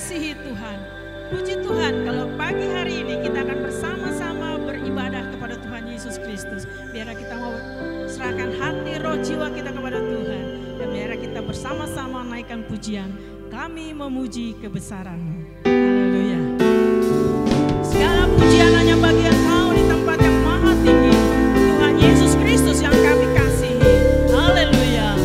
mengasihi Tuhan. Puji Tuhan kalau pagi hari ini kita akan bersama-sama beribadah kepada Tuhan Yesus Kristus. Biar kita mau serahkan hati, roh, jiwa kita kepada Tuhan. Dan biar kita bersama-sama naikkan pujian. Kami memuji kebesaran-Mu. Haleluya. Segala pujian hanya bagi Engkau di tempat yang maha tinggi. Tuhan Yesus Kristus yang kami kasihi. Haleluya.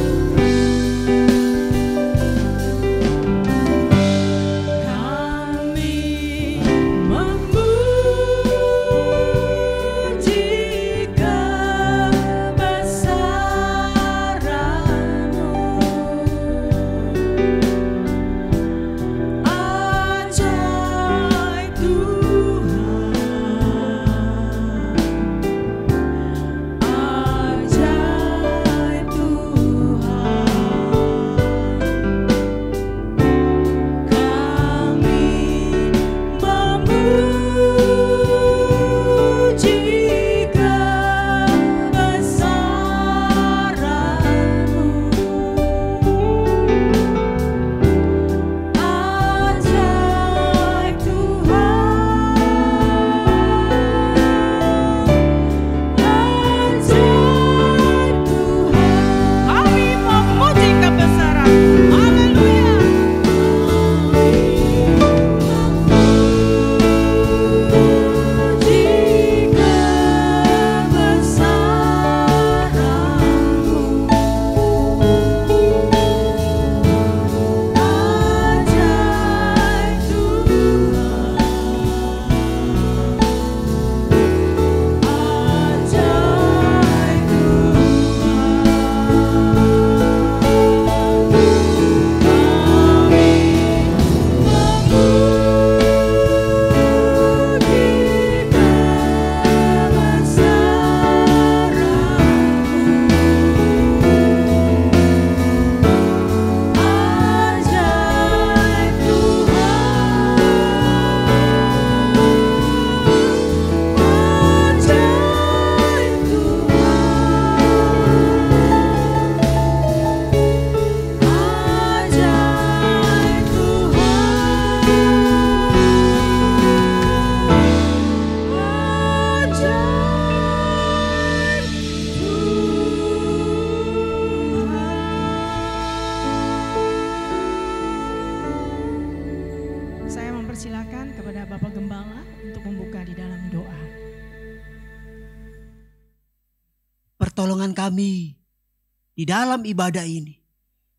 Pertolongan kami di dalam ibadah ini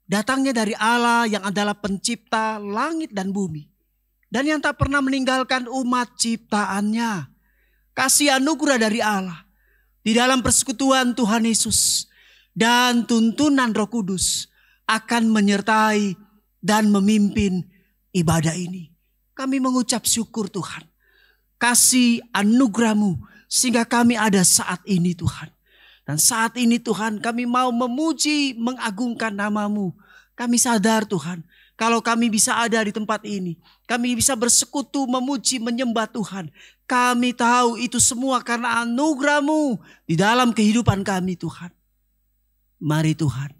datangnya dari Allah yang adalah pencipta langit dan bumi dan yang tak pernah meninggalkan umat ciptaannya. Kasih anugerah dari Allah di dalam persekutuan Tuhan Yesus dan tuntunan Roh Kudus akan menyertai dan memimpin ibadah ini. Kami mengucap syukur Tuhan, kasih anugerah-Mu sehingga kami ada saat ini Tuhan. Dan saat ini Tuhan kami mau memuji, mengagungkan nama-Mu. Kami sadar Tuhan, kalau kami bisa ada di tempat ini, kami bisa bersekutu, memuji, menyembah Tuhan. Kami tahu itu semua karena anugerah-Mu di dalam kehidupan kami Tuhan. Mari Tuhan,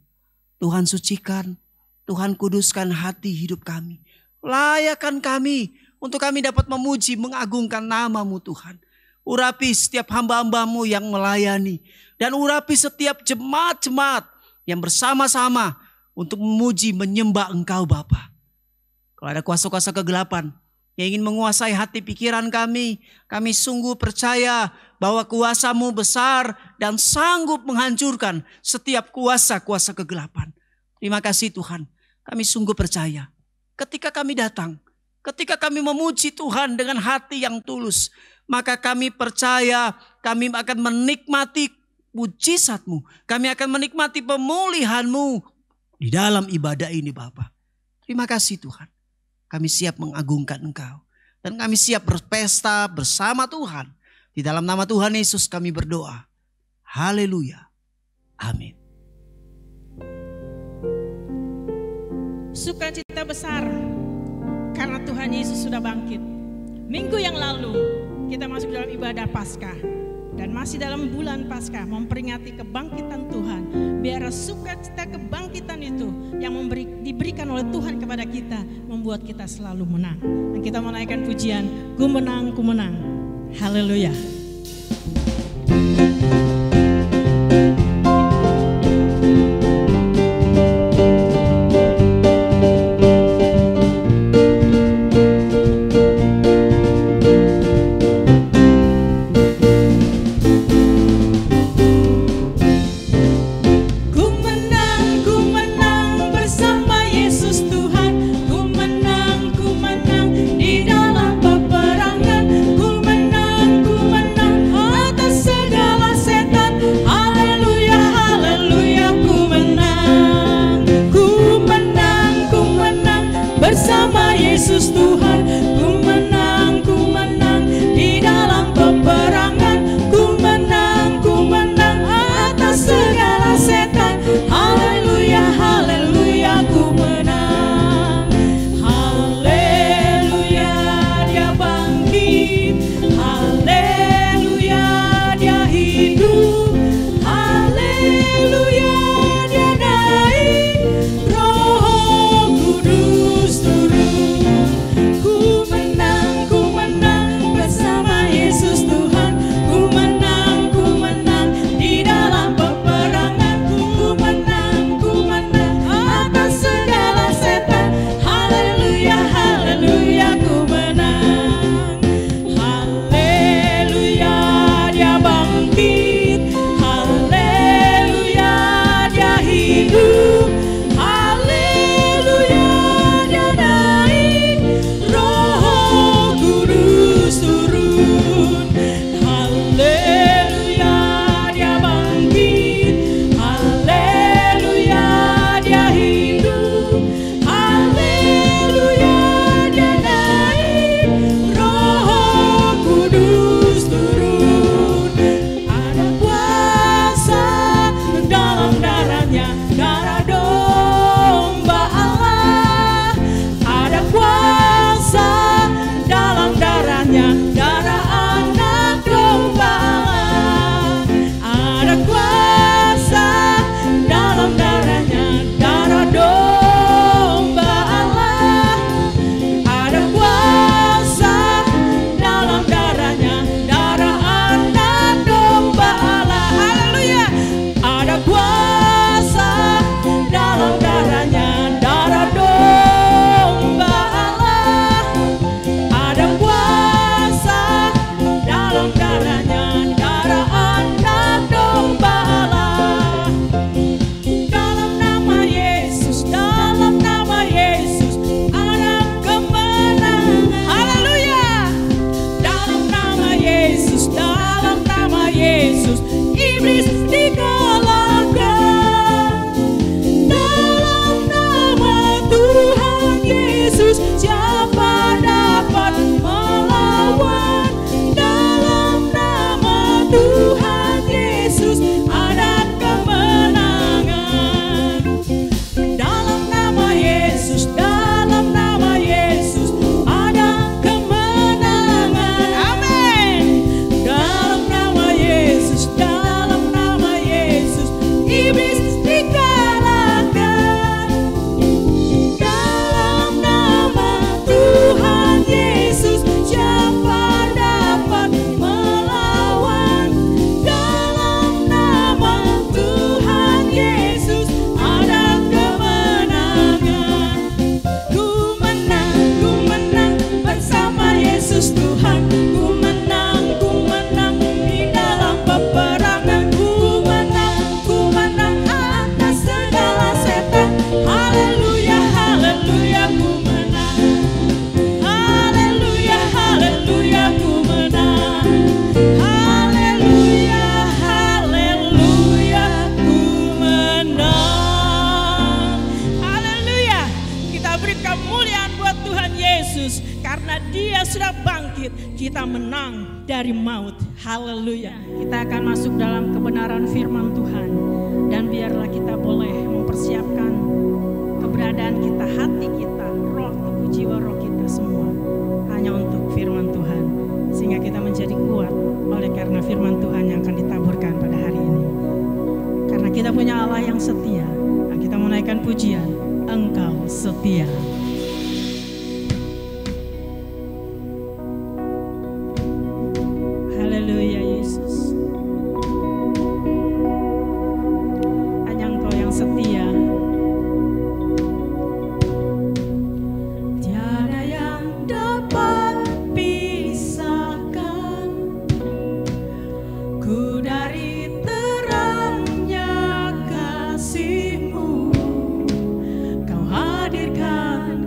Tuhan sucikan, Tuhan kuduskan hati hidup kami. Layakkan kami untuk kami dapat memuji, mengagungkan nama-Mu Tuhan. Urapi setiap hamba-hamba-Mu yang melayani. Dan urapi setiap jemaat-jemaat yang bersama-sama untuk memuji, menyembah Engkau Bapa. Kalau ada kuasa-kuasa kegelapan yang ingin menguasai hati pikiran kami sungguh percaya bahwa kuasa-Mu besar dan sanggup menghancurkan setiap kuasa-kuasa kegelapan. Terima kasih Tuhan, kami sungguh percaya. Ketika kami datang, ketika kami memuji Tuhan dengan hati yang tulus, maka kami percaya kami akan menikmati mujizat-Mu. Kami akan menikmati pemulihan-Mu di dalam ibadah ini Bapa. Terima kasih Tuhan. Kami siap mengagungkan Engkau. Dan kami siap berpesta bersama Tuhan. Di dalam nama Tuhan Yesus kami berdoa. Haleluya. Amin. Sukacita besar karena Tuhan Yesus sudah bangkit. Minggu yang lalu kita masuk dalam ibadah Paskah. Dan masih dalam bulan Paskah memperingati kebangkitan Tuhan. Biar sukacita kebangkitan itu yang diberikan oleh Tuhan kepada kita membuat kita selalu menang. Dan kita menaikkan pujian, ku menang, ku menang. Haleluya. kita menang dari maut. Haleluya. Kita akan masuk dalam kebenaran firman Tuhan. Dan biarlah kita boleh mempersiapkan keberadaan kita, hati kita, roh, tubuh, jiwa, roh kita semua hanya untuk firman Tuhan. Sehingga kita menjadi kuat oleh karena firman Tuhan kita punya Allah yang setia. Nah, kita menaikkan pujian, Engkau setia. Haleluya Yesus. Hanya Engkau yang setia. Tiada yang dapat pisahkan ku dari terangnya kasih-Mu. Kau hadirkan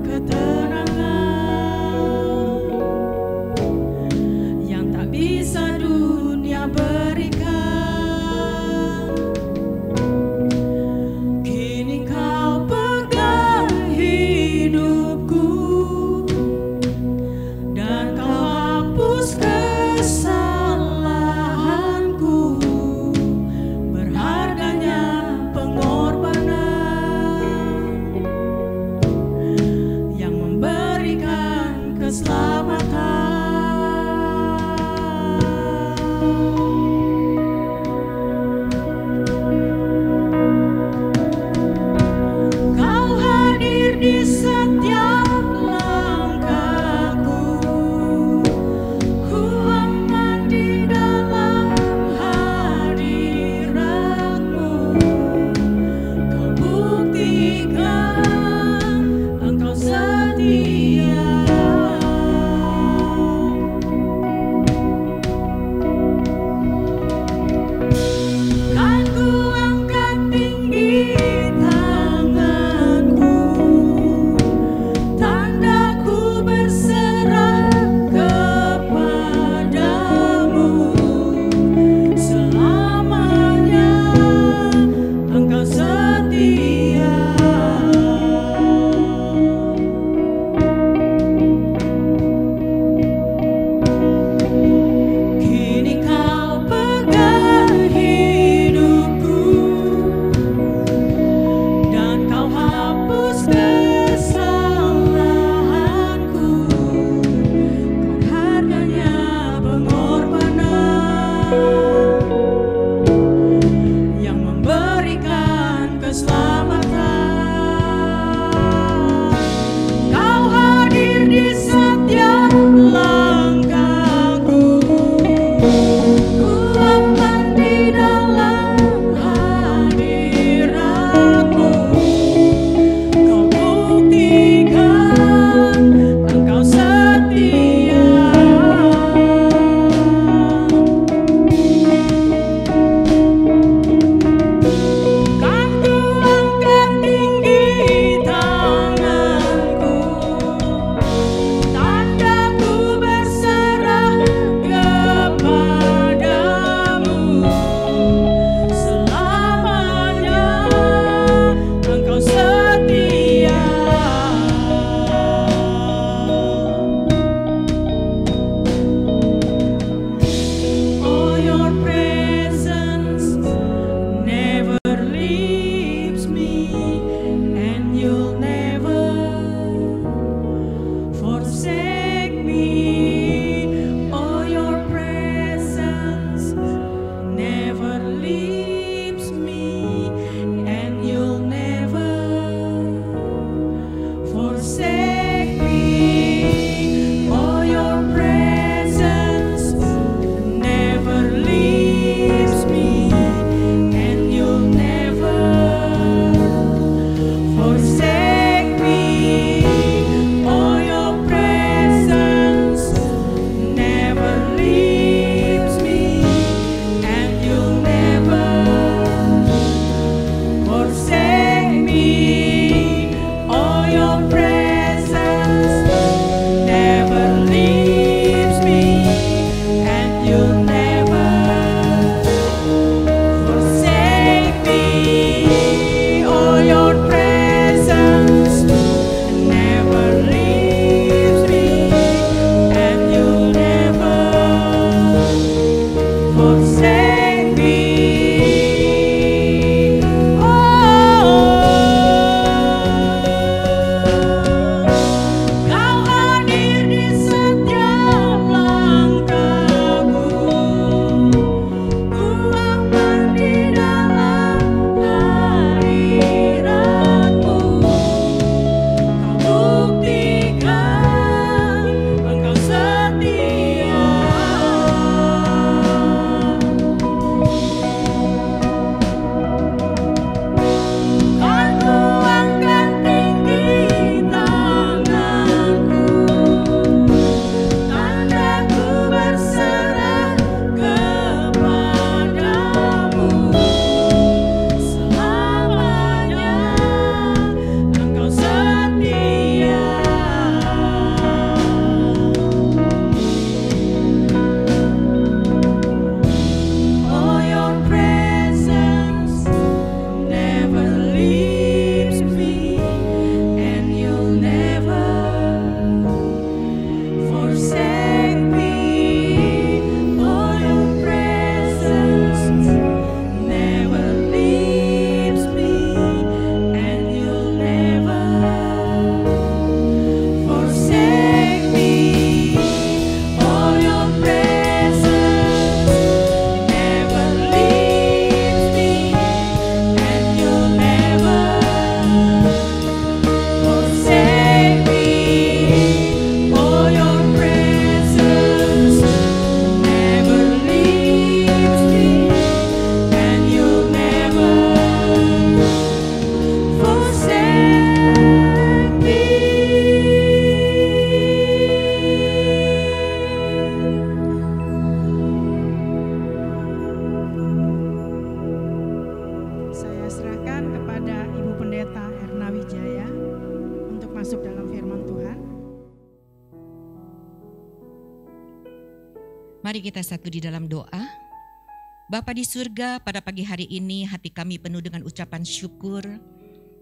Mari kita satu di dalam doa. Bapa di surga, pada pagi hari ini hati kami penuh dengan ucapan syukur,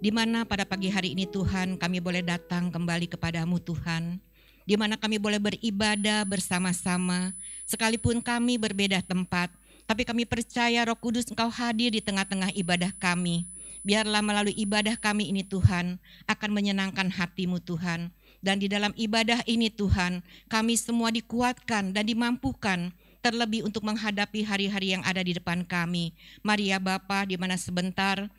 di mana pada pagi hari ini Tuhan kami boleh datang kembali kepadamu Tuhan, di mana kami boleh beribadah bersama-sama, sekalipun kami berbeda tempat, tapi kami percaya Roh Kudus Engkau hadir di tengah-tengah ibadah kami. Biarlah melalui ibadah kami ini Tuhan, akan menyenangkan hati-Mu Tuhan. Dan di dalam ibadah ini Tuhan, kami semua dikuatkan dan dimampukan, terlebih untuk menghadapi hari-hari yang ada di depan kami. Mari ya Bapa, di mana sebentar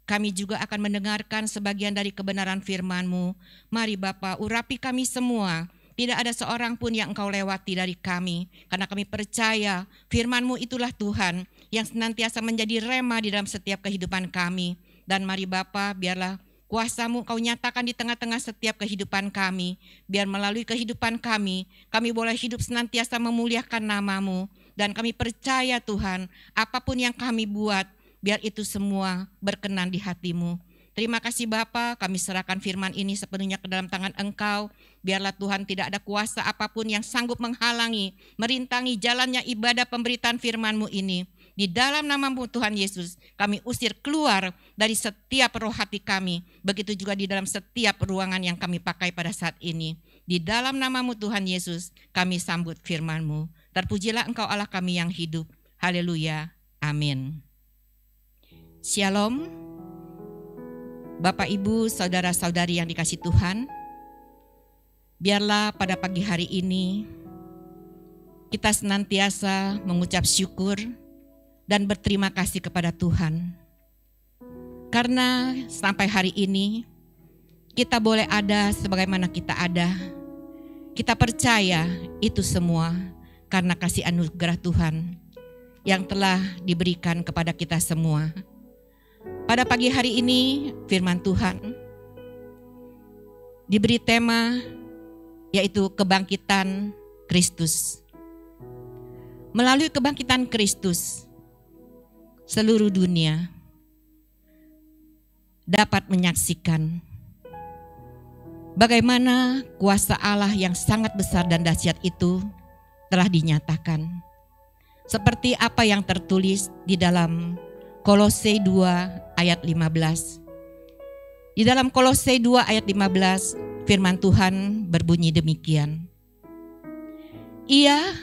kami juga akan mendengarkan sebagian dari kebenaran firman-Mu. Mari Bapa, urapi kami semua. Tidak ada seorang pun yang Engkau lewati dari kami. Karena kami percaya firman-Mu itulah Tuhan yang senantiasa menjadi rema di dalam setiap kehidupan kami. Dan mari Bapa, biarlah kuasa-Mu Kau nyatakan di tengah-tengah setiap kehidupan kami. Biar melalui kehidupan kami boleh hidup senantiasa memuliakan nama-Mu. Dan kami percaya Tuhan, apapun yang kami buat, biar itu semua berkenan di hati-Mu. Terima kasih Bapa, kami serahkan firman ini sepenuhnya ke dalam tangan Engkau. Biarlah Tuhan tidak ada kuasa apapun yang sanggup menghalangi, merintangi jalannya ibadah pemberitaan firman-Mu ini. Di dalam nama-Mu Tuhan Yesus, kami usir keluar dari setiap roh hati kami. Begitu juga di dalam setiap ruangan yang kami pakai pada saat ini. Di dalam nama-Mu Tuhan Yesus, kami sambut firman-Mu. Terpujilah Engkau Allah kami yang hidup. Haleluya. Amin. Shalom. Bapak, Ibu, saudara-saudari yang dikasihi Tuhan. Biarlah pada pagi hari ini kita senantiasa mengucap syukur dan berterima kasih kepada Tuhan. Karena sampai hari ini kita boleh ada sebagaimana kita ada. Kita percaya itu semua karena kasih anugerah Tuhan yang telah diberikan kepada kita semua. Pada pagi hari ini firman Tuhan diberi tema yaitu kebangkitan Kristus. Melalui kebangkitan Kristus, seluruh dunia dapat menyaksikan bagaimana kuasa Allah yang sangat besar dan dahsyat itu telah dinyatakan. Seperti apa yang tertulis di dalam Kolose 2 ayat 15. Di dalam Kolose 2 ayat 15 firman Tuhan berbunyi demikian. Ia,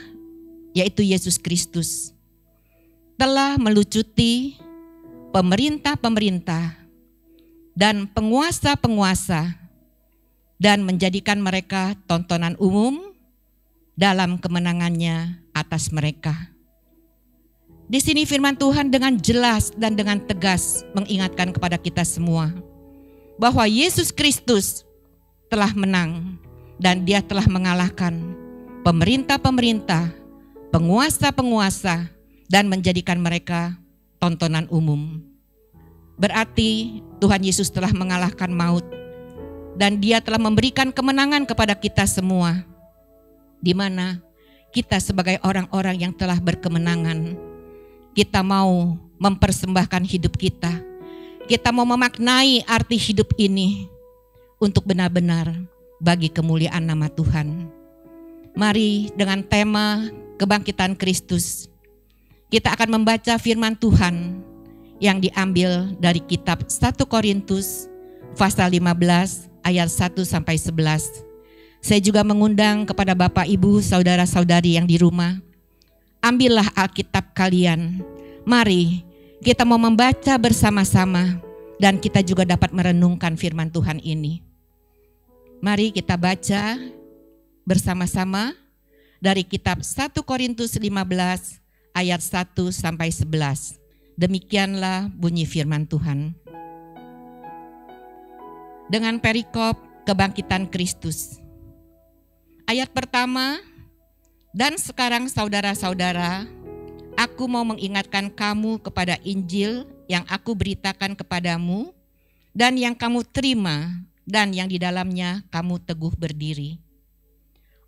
yaitu Yesus Kristus, telah melucuti pemerintah-pemerintah dan penguasa-penguasa dan menjadikan mereka tontonan umum dalam kemenangannya atas mereka. Di sini firman Tuhan dengan jelas dan dengan tegas mengingatkan kepada kita semua bahwa Yesus Kristus telah menang dan Dia telah mengalahkan pemerintah-pemerintah, penguasa-penguasa, dan menjadikan mereka tontonan umum. Berarti Tuhan Yesus telah mengalahkan maut dan Dia telah memberikan kemenangan kepada kita semua, di mana kita sebagai orang-orang yang telah berkemenangan, kita mau mempersembahkan hidup kita. Kita mau memaknai arti hidup ini untuk benar-benar bagi kemuliaan nama Tuhan. Mari dengan tema kebangkitan Kristus, kita akan membaca firman Tuhan yang diambil dari kitab 1 Korintus pasal 15 ayat 1 sampai 11. Saya juga mengundang kepada Bapak, Ibu, saudara-saudari yang di rumah, ambillah Alkitab kalian. Mari kita mau membaca bersama-sama dan kita juga dapat merenungkan firman Tuhan ini. Mari kita baca bersama-sama dari kitab 1 Korintus 15 ayat 1 sampai 11. Demikianlah bunyi firman Tuhan. Dengan perikop kebangkitan Kristus. Ayat pertama, dan sekarang saudara-saudara, aku mau mengingatkan kamu kepada Injil yang aku beritakan kepadamu dan yang kamu terima dan yang di dalamnya kamu teguh berdiri.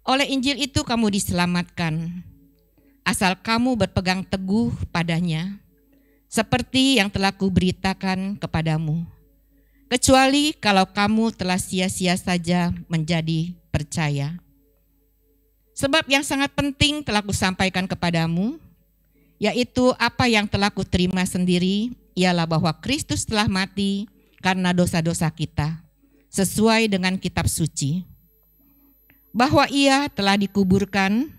Oleh Injil itu kamu diselamatkan, asal kamu berpegang teguh padanya, seperti yang telah kuberitakan kepadamu. Kecuali kalau kamu telah sia-sia saja menjadi percaya. Sebab yang sangat penting telah kusampaikan kepadamu, yaitu apa yang telah kuterima sendiri, ialah bahwa Kristus telah mati karena dosa-dosa kita, sesuai dengan kitab suci. Bahwa ia telah dikuburkan,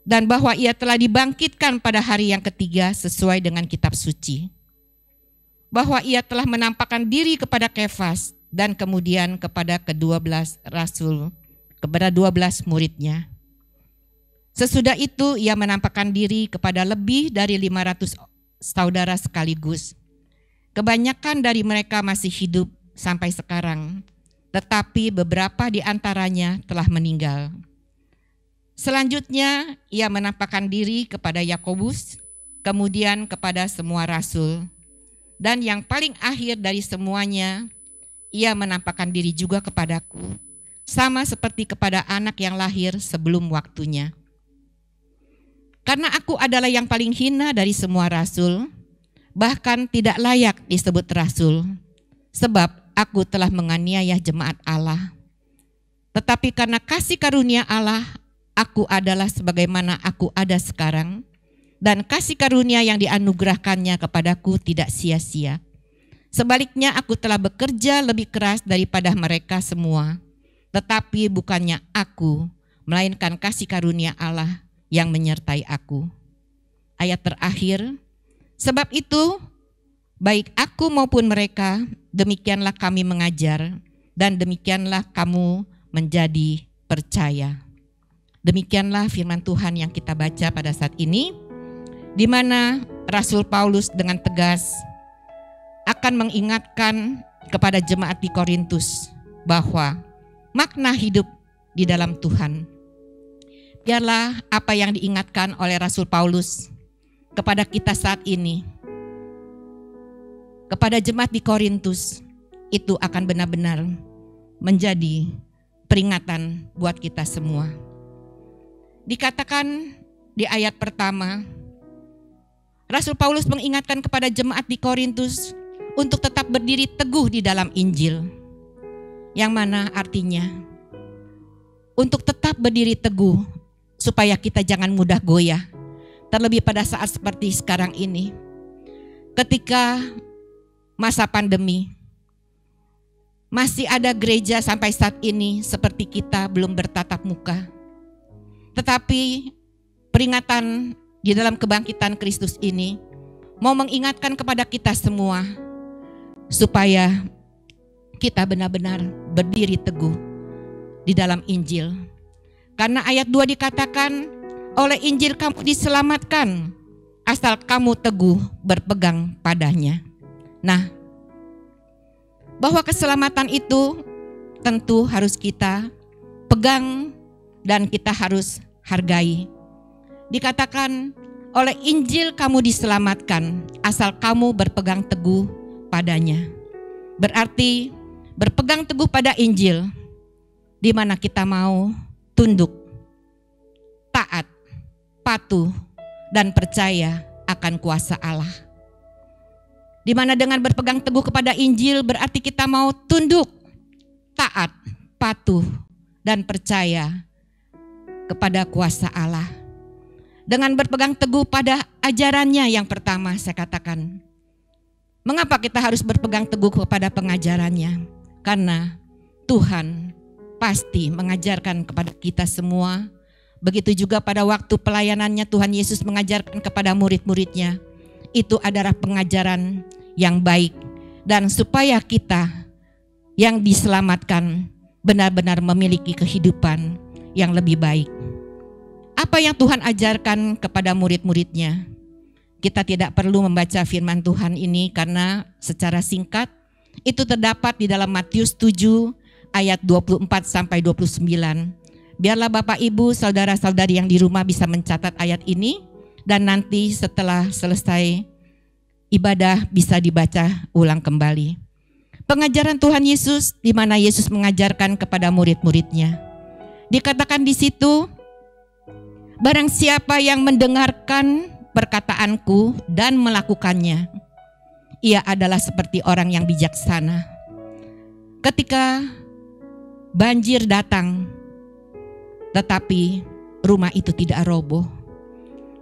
dan bahwa ia telah dibangkitkan pada hari yang ketiga sesuai dengan kitab suci. Bahwa ia telah menampakkan diri kepada Kefas dan kemudian kepada ke-12 rasul, kepada 12 muridnya. Sesudah itu ia menampakkan diri kepada lebih dari 500 saudara sekaligus. Kebanyakan dari mereka masih hidup sampai sekarang, tetapi beberapa di antaranya telah meninggal. Selanjutnya ia menampakkan diri kepada Yakobus, kemudian kepada semua rasul. Dan yang paling akhir dari semuanya, ia menampakkan diri juga kepadaku, sama seperti kepada anak yang lahir sebelum waktunya. Karena aku adalah yang paling hina dari semua rasul, bahkan tidak layak disebut rasul, sebab aku telah menganiaya jemaat Allah. Tetapi karena kasih karunia Allah, aku adalah sebagaimana aku ada sekarang, dan kasih karunia yang dianugerahkannya kepadaku tidak sia-sia. Sebaliknya aku telah bekerja lebih keras daripada mereka semua, tetapi bukannya aku, melainkan kasih karunia Allah yang menyertai aku. Ayat terakhir, sebab itu baik aku maupun mereka, demikianlah kami mengajar, dan demikianlah kamu menjadi percaya. Demikianlah firman Tuhan yang kita baca pada saat ini, di mana Rasul Paulus dengan tegas akan mengingatkan kepada jemaat di Korintus bahwa makna hidup di dalam Tuhan. Biarlah apa yang diingatkan oleh Rasul Paulus kepada kita saat ini, kepada jemaat di Korintus, itu akan benar-benar menjadi peringatan buat kita semua. Dikatakan di ayat pertama, Rasul Paulus mengingatkan kepada jemaat di Korintus untuk tetap berdiri teguh di dalam Injil. Yang mana artinya untuk tetap berdiri teguh supaya kita jangan mudah goyah. Terlebih pada saat seperti sekarang ini, ketika masa pandemi, masih ada gereja sampai saat ini seperti kita belum bertatap muka. Tetapi peringatan di dalam kebangkitan Kristus ini mau mengingatkan kepada kita semua supaya kita benar-benar berdiri teguh di dalam Injil. Karena ayat 2 dikatakan, oleh Injil kamu diselamatkan asal kamu teguh berpegang padanya. Nah, bahwa keselamatan itu tentu harus kita pegang dan kita harus hargai. Dikatakan oleh Injil kamu diselamatkan asal kamu berpegang teguh padanya. Berarti berpegang teguh pada Injil, di mana kita mau tunduk, taat, patuh, dan percaya akan kuasa Allah. Di mana dengan berpegang teguh kepada Injil berarti kita mau tunduk, taat, patuh, dan percaya kepada kuasa Allah. Dengan berpegang teguh pada ajarannya yang pertama saya katakan. Mengapa kita harus berpegang teguh kepada pengajarannya? Karena Tuhan pasti mengajarkan kepada kita semua. Begitu juga pada waktu pelayanannya Tuhan Yesus mengajarkan kepada murid-muridnya. Itu adalah pengajaran yang baik. Dan supaya kita yang diselamatkan benar-benar memiliki kehidupan yang lebih baik. Apa yang Tuhan ajarkan kepada murid-muridnya? Kita tidak perlu membaca firman Tuhan ini karena secara singkat itu terdapat di dalam Matius 7 ayat 24 sampai 29. Biarlah Bapak Ibu, saudara-saudari yang di rumah bisa mencatat ayat ini dan nanti setelah selesai ibadah bisa dibaca ulang kembali. Pengajaran Tuhan Yesus di mana Yesus mengajarkan kepada murid-muridnya. Dikatakan di situ, barang siapa yang mendengarkan perkataanku dan melakukannya, ia adalah seperti orang yang bijaksana. Ketika banjir datang, tetapi rumah itu tidak roboh.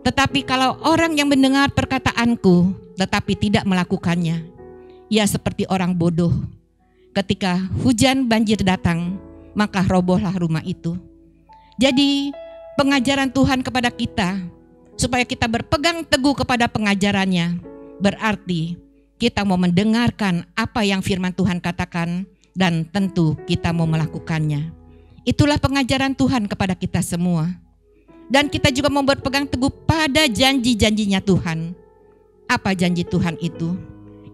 Tetapi kalau orang yang mendengar perkataanku tetapi tidak melakukannya, ia seperti orang bodoh. Ketika hujan banjir datang, maka robohlah rumah itu. Jadi pengajaran Tuhan kepada kita, supaya kita berpegang teguh kepada pengajarannya, berarti kita mau mendengarkan apa yang firman Tuhan katakan, dan tentu kita mau melakukannya. Itulah pengajaran Tuhan kepada kita semua. Dan kita juga mau berpegang teguh pada janji-janjinya Tuhan. Apa janji Tuhan itu?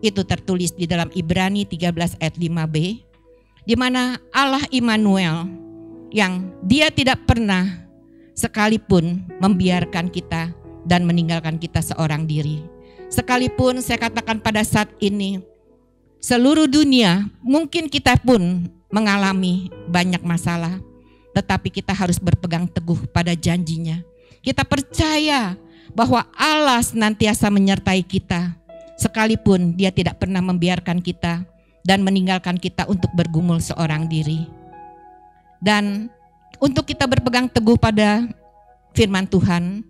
Itu tertulis di dalam Ibrani 13 ayat 5b, di mana Allah Immanuel yang Dia tidak pernah sekalipun membiarkan kita dan meninggalkan kita seorang diri. Sekalipun saya katakan pada saat ini seluruh dunia, mungkin kita pun mengalami banyak masalah, tetapi kita harus berpegang teguh pada janjinya. Kita percaya bahwa Allah senantiasa menyertai kita, sekalipun Dia tidak pernah membiarkan kita dan meninggalkan kita untuk bergumul seorang diri. Dan untuk kita berpegang teguh pada firman Tuhan,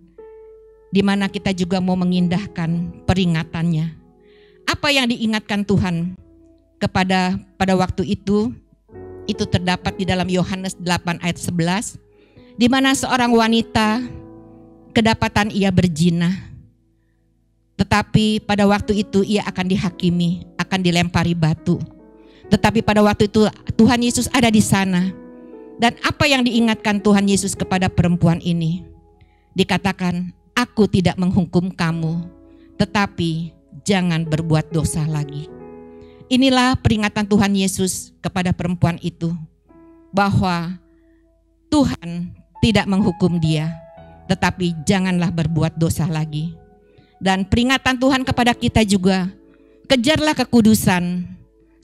di mana kita juga mau mengindahkan peringatannya. Apa yang diingatkan Tuhan pada waktu itu terdapat di dalam Yohanes 8 ayat 11, di mana seorang wanita kedapatan ia berzina. Tetapi pada waktu itu ia akan dihakimi, akan dilempari batu. Tetapi pada waktu itu Tuhan Yesus ada di sana. Dan apa yang diingatkan Tuhan Yesus kepada perempuan ini? Dikatakan, aku tidak menghukum kamu, tetapi jangan berbuat dosa lagi. Inilah peringatan Tuhan Yesus kepada perempuan itu, bahwa Tuhan tidak menghukum dia, tetapi janganlah berbuat dosa lagi. Dan peringatan Tuhan kepada kita juga, kejarlah kekudusan,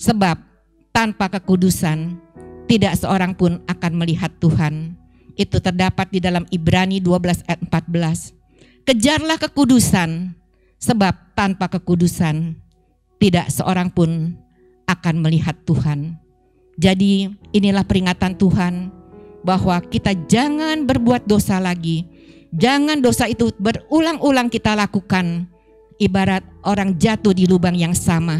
sebab tanpa kekudusan tidak seorang pun akan melihat Tuhan. Itu terdapat di dalam Ibrani 12 ayat 14. Kejarlah kekudusan, sebab tanpa kekudusan tidak seorang pun akan melihat Tuhan. Jadi inilah peringatan Tuhan, bahwa kita jangan berbuat dosa lagi. Jangan dosa itu berulang-ulang kita lakukan, ibarat orang jatuh di lubang yang sama.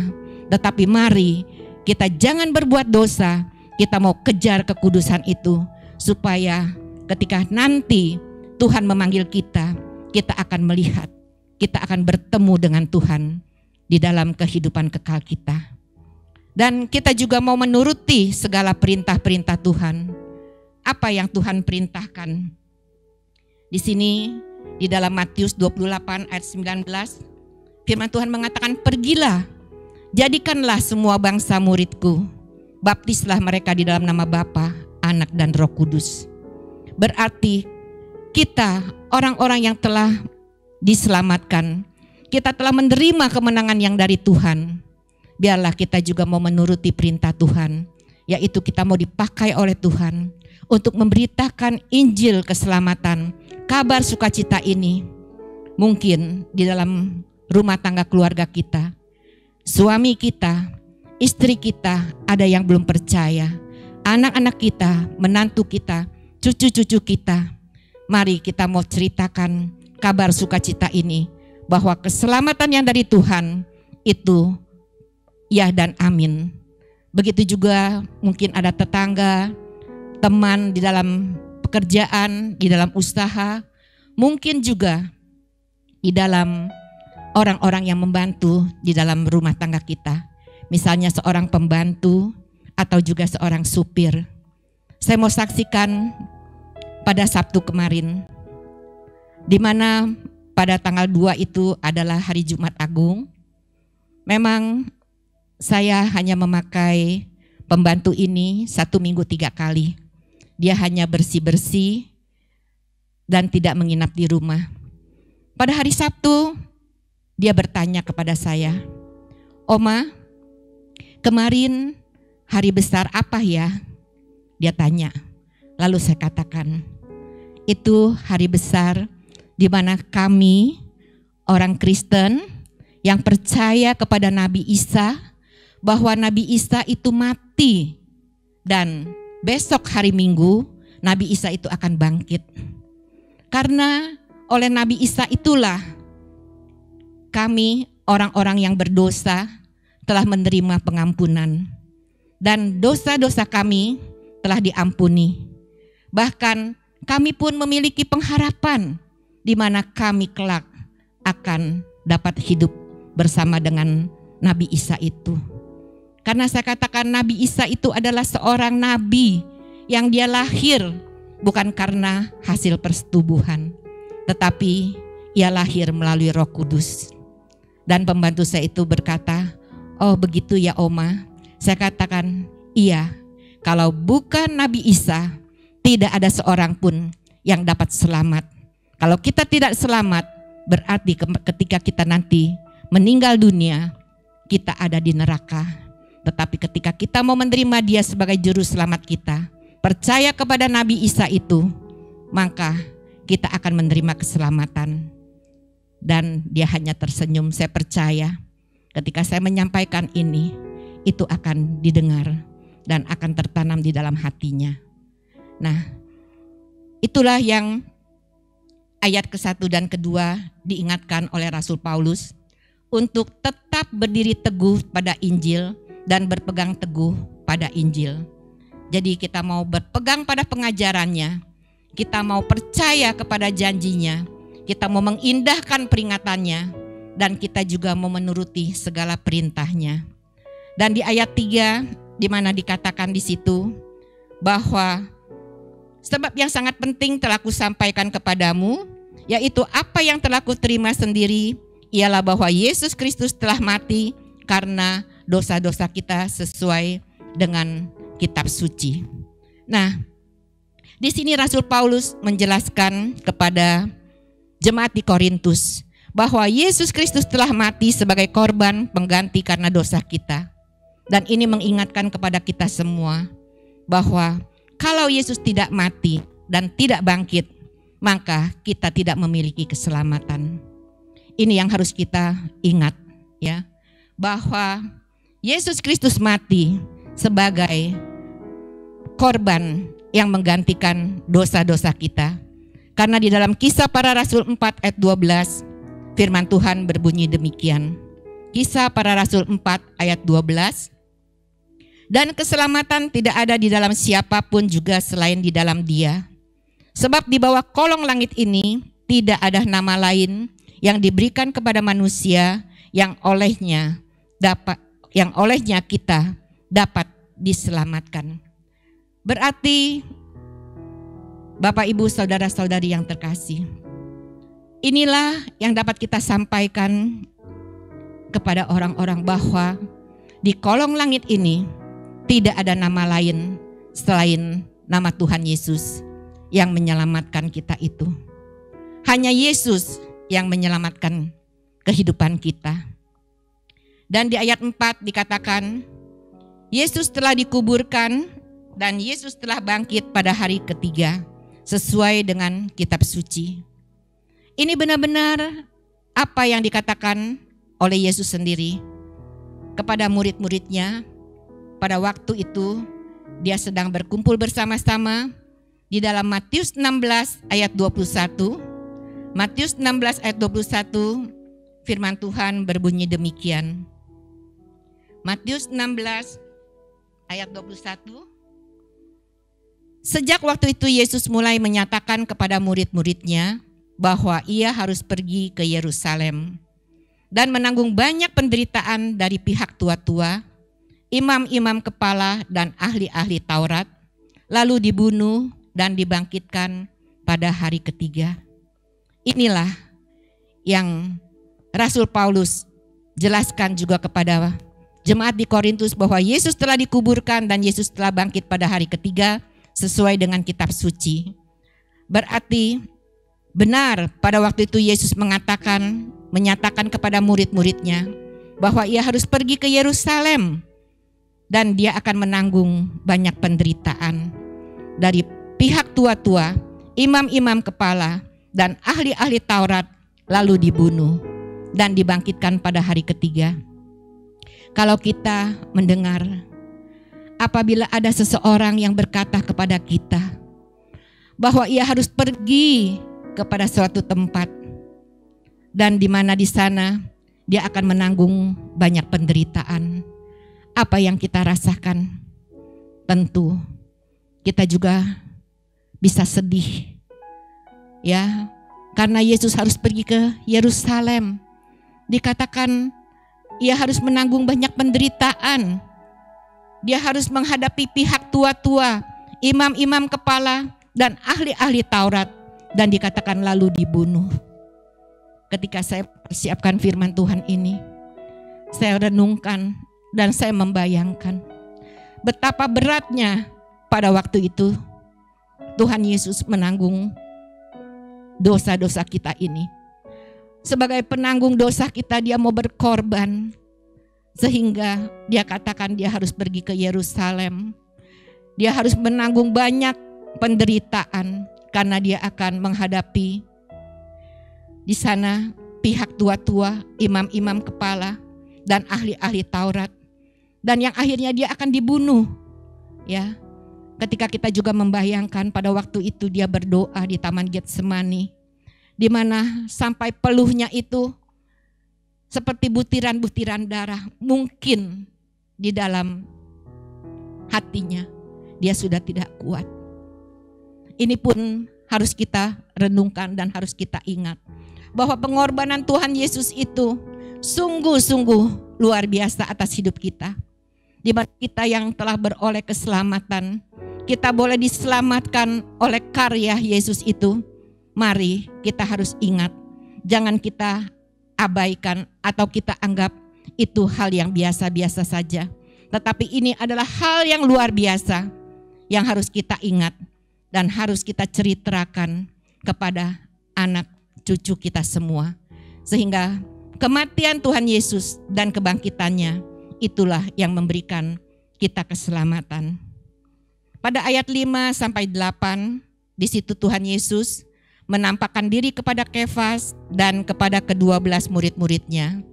Tetapi mari kita jangan berbuat dosa, kita mau kejar kekudusan itu, supaya ketika nanti Tuhan memanggil kita, kita akan melihat, kita akan bertemu dengan Tuhan di dalam kehidupan kekal kita. Dan kita juga mau menuruti segala perintah-perintah Tuhan. Apa yang Tuhan perintahkan? Di sini di dalam Matius 28 ayat 19, firman Tuhan mengatakan, pergilah, jadikanlah semua bangsa muridku, baptislah mereka di dalam nama Bapa, Anak dan Roh Kudus. Berarti kita orang-orang yang telah diselamatkan, kita telah menerima kemenangan yang dari Tuhan. Biarlah kita juga mau menuruti perintah Tuhan, yaitu kita mau dipakai oleh Tuhan untuk memberitakan Injil keselamatan, kabar sukacita ini. Mungkin di dalam rumah tangga keluarga kita, suami kita, istri kita ada yang belum percaya, anak-anak kita, menantu kita, cucu-cucu kita. Mari kita mau ceritakan kabar sukacita ini, bahwa keselamatan yang dari Tuhan itu ya dan amin. Begitu juga mungkin ada tetangga, teman di dalam pekerjaan, di dalam usaha, mungkin juga di dalam orang-orang yang membantu di dalam rumah tangga kita. Misalnya seorang pembantu atau juga seorang supir. Saya mau saksikan pada Sabtu kemarin, di mana pada tanggal 2 itu adalah hari Jumat Agung. Memang saya hanya memakai pembantu ini 1 minggu 3 kali. Dia hanya bersih-bersih dan tidak menginap di rumah. Pada hari Sabtu, dia bertanya kepada saya, "Oma, kemarin hari besar apa ya?" Dia tanya. Lalu saya katakan, itu hari besar di mana kami orang Kristen yang percaya kepada Nabi Isa, bahwa Nabi Isa itu mati dan besok hari Minggu Nabi Isa itu akan bangkit. Karena oleh Nabi Isa itulah kami orang-orang yang berdosa telah menerima pengampunan. Dan dosa-dosa kami telah diampuni. Bahkan kami pun memiliki pengharapan di mana kami kelak akan dapat hidup bersama dengan Nabi Isa itu. Karena saya katakan Nabi Isa itu adalah seorang nabi yang dia lahir bukan karena hasil persetubuhan, tetapi ia lahir melalui Roh Kudus. Dan pembantu saya itu berkata, "Oh begitu ya Oma." Saya katakan, "Iya, kalau bukan Nabi Isa, tidak ada seorang pun yang dapat selamat. Kalau kita tidak selamat, berarti ketika kita nanti meninggal dunia, kita ada di neraka. Tetapi ketika kita mau menerima Dia sebagai juru selamat kita, percaya kepada Nabi Isa itu, maka kita akan menerima keselamatan." Dan dia hanya tersenyum. Saya percaya ketika saya menyampaikan ini, itu akan didengar dan akan tertanam di dalam hatinya. Nah, itulah yang ayat ke-1 dan ke-2 diingatkan oleh Rasul Paulus untuk tetap berdiri teguh pada Injil dan berpegang teguh pada Injil. Jadi kita mau berpegang pada pengajarannya, kita mau percaya kepada janjinya, kita mau mengindahkan peringatannya, dan kita juga mau menuruti segala perintahnya. Dan di ayat 3 di mana dikatakan di situ bahwa sebab yang sangat penting telah kusampaikan kepadamu, yaitu apa yang telah kuterima sendiri, ialah bahwa Yesus Kristus telah mati karena dosa-dosa kita sesuai dengan kitab suci. Nah, di sini Rasul Paulus menjelaskan kepada jemaat di Korintus bahwa Yesus Kristus telah mati sebagai korban pengganti karena dosa kita. Dan ini mengingatkan kepada kita semua bahwa kalau Yesus tidak mati dan tidak bangkit, maka kita tidak memiliki keselamatan. Ini yang harus kita ingat, ya, bahwa Yesus Kristus mati sebagai korban yang menggantikan dosa-dosa kita. Karena di dalam Kisah Para Rasul 4 ayat 12, firman Tuhan berbunyi demikian. Kisah Para Rasul 4 ayat 12. Dan keselamatan tidak ada di dalam siapapun juga selain di dalam Dia. Sebab di bawah kolong langit ini tidak ada nama lain yang diberikan kepada manusia yang olehnya kita dapat diselamatkan. Berarti Bapak, Ibu, saudara-saudari yang terkasih, inilah yang dapat kita sampaikan kepada orang-orang bahwa di kolong langit ini tidak ada nama lain selain nama Tuhan Yesus yang menyelamatkan kita itu. Hanya Yesus yang menyelamatkan kehidupan kita. Dan di ayat 4 dikatakan, Yesus telah dikuburkan dan Yesus telah bangkit pada hari ketiga sesuai dengan kitab suci. Ini benar-benar apa yang dikatakan oleh Yesus sendiri kepada murid-muridnya. Pada waktu itu dia sedang berkumpul bersama-sama di dalam Matius 16 ayat 21. Matius 16 ayat 21 firman Tuhan berbunyi demikian. Matius 16 ayat 21. Sejak waktu itu Yesus mulai menyatakan kepada murid-muridnya bahwa ia harus pergi ke Yerusalem dan menanggung banyak penderitaan dari pihak tua-tua, imam-imam kepala dan ahli-ahli Taurat, lalu dibunuh dan dibangkitkan pada hari ketiga. Inilah yang Rasul Paulus jelaskan juga kepada jemaat di Korintus bahwa Yesus telah dikuburkan dan Yesus telah bangkit pada hari ketiga sesuai dengan kitab suci. Berarti benar pada waktu itu Yesus menyatakan kepada murid-muridnya bahwa ia harus pergi ke Yerusalem dan dia akan menanggung banyak penderitaan dari pihak tua-tua, imam-imam kepala dan ahli-ahli Taurat, lalu dibunuh dan dibangkitkan pada hari ketiga. Kalau kita mendengar apabila ada seseorang yang berkata kepada kita bahwa ia harus pergi kepada suatu tempat, dan di mana di sana dia akan menanggung banyak penderitaan. Apa yang kita rasakan, tentu kita juga bisa sedih, ya, karena Yesus harus pergi ke Yerusalem. Dikatakan ia harus menanggung banyak penderitaan. Dia harus menghadapi pihak tua-tua, imam-imam kepala, dan ahli-ahli Taurat, dan dikatakan lalu dibunuh. Ketika saya persiapkan firman Tuhan ini, saya renungkan dan saya membayangkan betapa beratnya pada waktu itu Tuhan Yesus menanggung dosa-dosa kita ini. Sebagai penanggung dosa kita, dia mau berkorban, sehingga dia katakan dia harus pergi ke Yerusalem. Dia harus menanggung banyak penderitaan karena dia akan menghadapi di sana pihak tua-tua, imam-imam kepala, dan ahli-ahli Taurat, dan yang akhirnya dia akan dibunuh. Ya, ketika kita juga membayangkan pada waktu itu dia berdoa di Taman Getsemani, di mana sampai peluhnya itu seperti butiran-butiran darah, mungkin di dalam hatinya dia sudah tidak kuat. Ini pun harus kita renungkan dan harus kita ingat bahwa pengorbanan Tuhan Yesus itu sungguh-sungguh luar biasa atas hidup kita. Di mana kita yang telah beroleh keselamatan, kita boleh diselamatkan oleh karya Yesus itu. Mari kita harus ingat, jangan kita abaikan atau kita anggap itu hal yang biasa-biasa saja. Tetapi ini adalah hal yang luar biasa yang harus kita ingat dan harus kita ceritakan kepada anak cucu kita semua. Sehingga kematian Tuhan Yesus dan kebangkitannya itulah yang memberikan kita keselamatan. Pada ayat 5-8, di situ Tuhan Yesus menampakkan diri kepada Kefas dan kepada ke-12 murid-muridnya.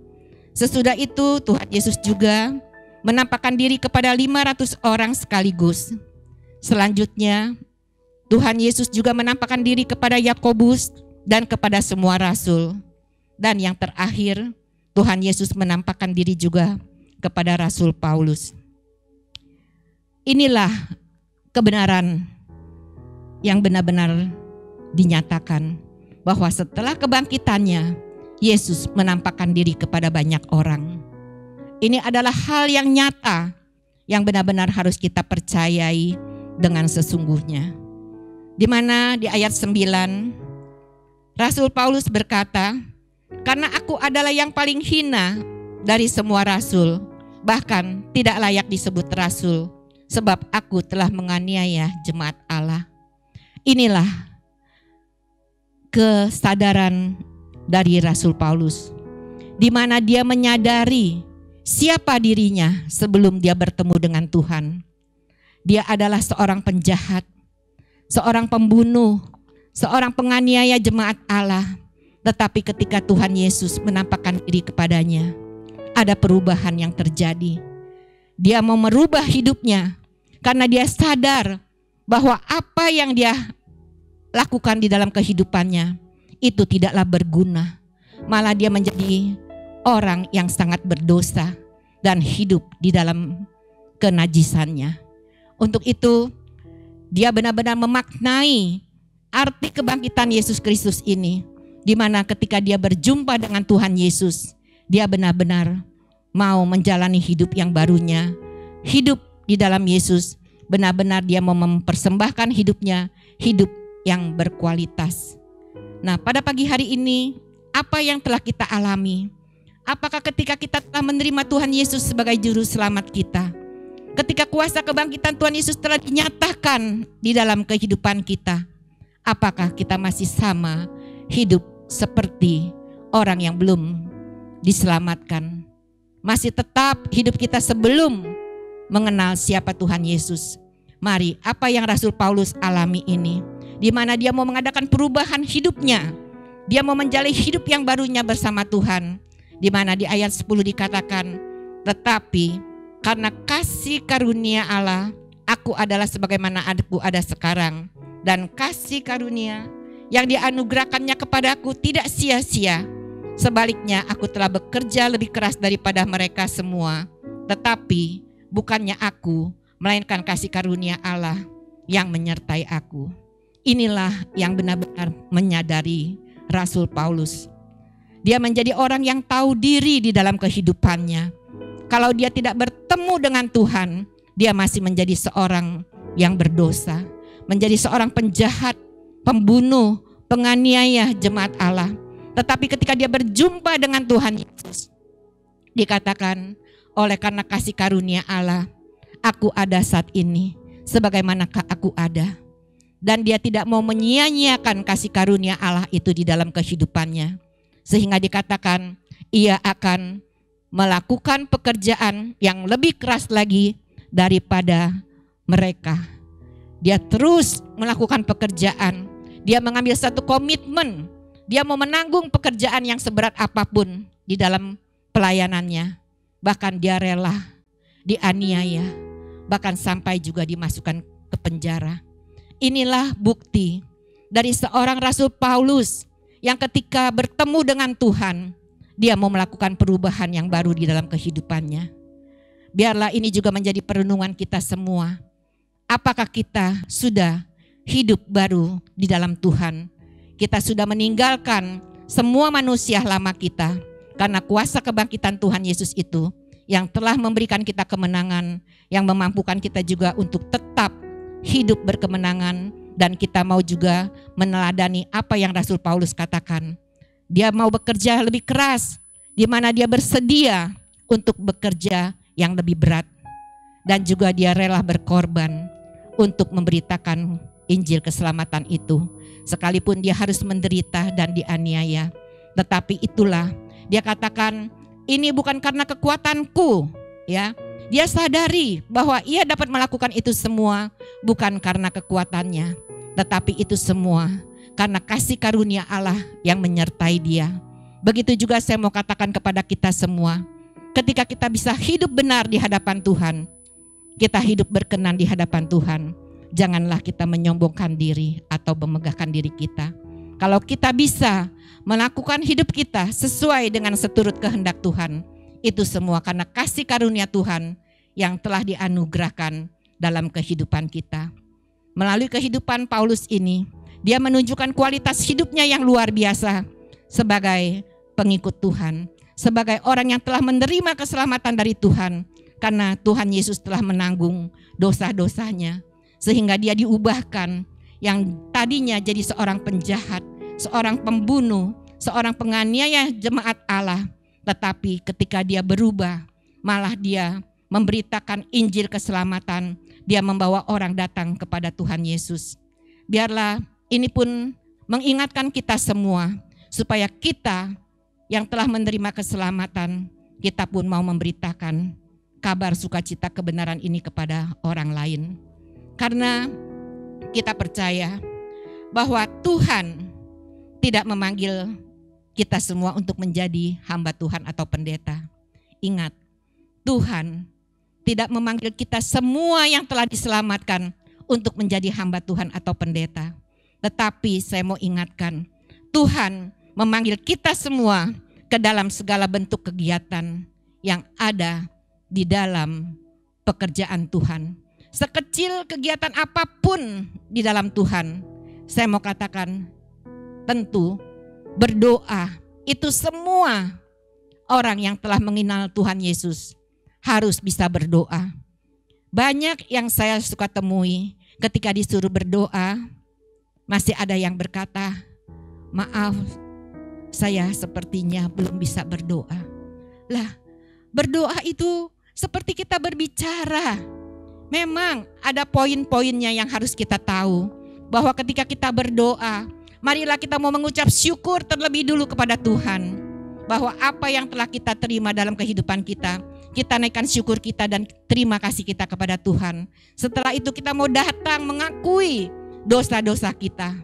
Sesudah itu Tuhan Yesus juga menampakkan diri kepada 500 orang sekaligus. Selanjutnya Tuhan Yesus juga menampakkan diri kepada Yakobus dan kepada semua rasul. Dan yang terakhir Tuhan Yesus menampakkan diri juga kepada Rasul Paulus. Inilah kebenaran yang benar-benar dinyatakan bahwa setelah kebangkitannya Yesus menampakkan diri kepada banyak orang. Ini adalah hal yang nyata yang benar-benar harus kita percayai dengan sesungguhnya. Di mana di ayat 9 Rasul Paulus berkata, "Karena aku adalah yang paling hina dari semua rasul, bahkan tidak layak disebut rasul, sebab aku telah menganiaya jemaat Allah." Inilah kesadaran dari Rasul Paulus, di mana dia menyadari siapa dirinya sebelum dia bertemu dengan Tuhan. Dia adalah seorang penjahat, seorang pembunuh, seorang penganiaya jemaat Allah. Tetapi ketika Tuhan Yesus menampakkan diri kepadanya, ada perubahan yang terjadi. Dia mau merubah hidupnya karena dia sadar bahwa apa yang dia lakukan di dalam kehidupannya itu tidaklah berguna. Malah dia menjadi orang yang sangat berdosa dan hidup di dalam kenajisannya. Untuk itu dia benar-benar memaknai arti kebangkitan Yesus Kristus ini, di mana ketika dia berjumpa dengan Tuhan Yesus, dia benar-benar mau menjalani hidup yang barunya. Hidup di dalam Yesus, benar-benar dia mau mempersembahkan hidupnya, hidup yang berkualitas. Nah, pada pagi hari ini, apa yang telah kita alami? Apakah ketika kita telah menerima Tuhan Yesus sebagai juru selamat kita, ketika kuasa kebangkitan Tuhan Yesus telah dinyatakan di dalam kehidupan kita, apakah kita masih sama hidup seperti orang yang belum diselamatkan? Masih tetap hidup kita sebelum mengenal siapa Tuhan Yesus? Mari, apa yang Rasul Paulus alami ini, di mana dia mau mengadakan perubahan hidupnya, dia mau menjalani hidup yang barunya bersama Tuhan, di mana di ayat 10 dikatakan, "Tetapi karena kasih karunia Allah, aku adalah sebagaimana aku ada sekarang, dan kasih karunia yang dianugerahkannya kepadaku tidak sia-sia. Sebaliknya aku telah bekerja lebih keras daripada mereka semua. Tetapi bukannya aku, melainkan kasih karunia Allah yang menyertai aku. Inilah yang benar-benar menyadari Rasul Paulus. Dia menjadi orang yang tahu diri di dalam kehidupannya. Kalau dia tidak bertemu dengan Tuhan, dia masih menjadi seorang yang berdosa. Menjadi seorang penjahat, pembunuh, penganiaya jemaat Allah. Tetapi ketika dia berjumpa dengan Tuhan Yesus, dikatakan, oleh karena kasih karunia Allah, aku ada saat ini, sebagaimanakah aku ada. Dan dia tidak mau menyia-nyiakan kasih karunia Allah itu di dalam kehidupannya. Sehingga dikatakan, ia akan melakukan pekerjaan yang lebih keras lagi daripada mereka. Dia terus melakukan pekerjaan. Dia mengambil satu komitmen. Dia mau menanggung pekerjaan yang seberat apapun di dalam pelayanannya. Bahkan dia rela dianiaya, bahkan sampai juga dimasukkan ke penjara. Inilah bukti dari seorang Rasul Paulus yang ketika bertemu dengan Tuhan, dia mau melakukan perubahan yang baru di dalam kehidupannya. Biarlah ini juga menjadi perenungan kita semua. Apakah kita sudah hidup baru di dalam Tuhan? Kita sudah meninggalkan semua manusia lama kita karena kuasa kebangkitan Tuhan Yesus itu yang telah memberikan kita kemenangan, yang memampukan kita juga untuk tetap hidup berkemenangan. Dan kita mau juga meneladani apa yang Rasul Paulus katakan. Dia mau bekerja lebih keras, di mana dia bersedia untuk bekerja yang lebih berat. Dan juga dia rela berkorban untuk memberitakan Injil keselamatan itu. Sekalipun dia harus menderita dan dianiaya. Tetapi itulah dia katakan, ini bukan karena kekuatanku, ya. Dia sadari bahwa ia dapat melakukan itu semua bukan karena kekuatannya, tetapi itu semua karena kasih karunia Allah yang menyertai dia. Begitu juga saya mau katakan kepada kita semua, ketika kita bisa hidup benar di hadapan Tuhan, kita hidup berkenan di hadapan Tuhan, janganlah kita menyombongkan diri atau memegahkan diri kita. Kalau kita bisa melakukan hidup kita sesuai dengan seturut kehendak Tuhan, itu semua karena kasih karunia Tuhan yang telah dianugerahkan dalam kehidupan kita. Melalui kehidupan Paulus ini, dia menunjukkan kualitas hidupnya yang luar biasa sebagai pengikut Tuhan, sebagai orang yang telah menerima keselamatan dari Tuhan, karena Tuhan Yesus telah menanggung dosa-dosanya, sehingga dia diubahkan yang tadinya jadi seorang penjahat, seorang pembunuh, seorang penganiaya jemaat Allah. Tetapi ketika dia berubah, malah dia memberitakan Injil keselamatan. Dia membawa orang datang kepada Tuhan Yesus. Biarlah ini pun mengingatkan kita semua, supaya kita yang telah menerima keselamatan, kita pun mau memberitakan kabar sukacita kebenaran ini kepada orang lain. Karena kita percaya bahwa Tuhan tidak memanggil kita semua untuk menjadi hamba Tuhan atau pendeta. Ingat, Tuhan tidak memanggil kita semua yang telah diselamatkan untuk menjadi hamba Tuhan atau pendeta. Tetapi saya mau ingatkan, Tuhan memanggil kita semua ke dalam segala bentuk kegiatan yang ada di dalam pekerjaan Tuhan. Sekecil kegiatan apapun di dalam Tuhan, saya mau katakan, tentu berdoa itu semua orang yang telah mengenal Tuhan Yesus harus bisa berdoa. Banyak yang saya suka temui ketika disuruh berdoa, masih ada yang berkata, maaf, saya sepertinya belum bisa berdoa. Lah, berdoa itu seperti kita berbicara. Memang ada poin-poinnya yang harus kita tahu, bahwa ketika kita berdoa, marilah kita mau mengucap syukur terlebih dulu kepada Tuhan, bahwa apa yang telah kita terima dalam kehidupan kita naikkan syukur kita dan terima kasih kita kepada Tuhan. Setelah itu kita mau datang mengakui dosa-dosa kita,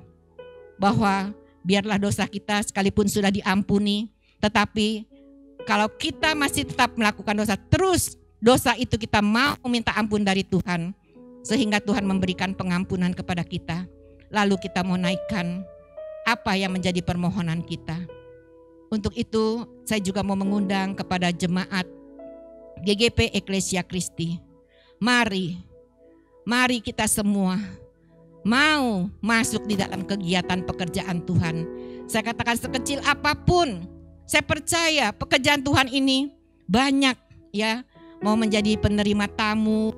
bahwa biarlah dosa kita sekalipun sudah diampuni, tetapi kalau kita masih tetap melakukan dosa terus, dosa itu kita mau minta ampun dari Tuhan, sehingga Tuhan memberikan pengampunan kepada kita. Lalu kita mau naikkan apa yang menjadi permohonan kita. Untuk itu saya juga mau mengundang kepada jemaat GGP Eklesia Kristi. Mari kita semua mau masuk di dalam kegiatan pekerjaan Tuhan. Saya katakan sekecil apapun, saya percaya pekerjaan Tuhan ini banyak ya. Mau menjadi penerima tamu,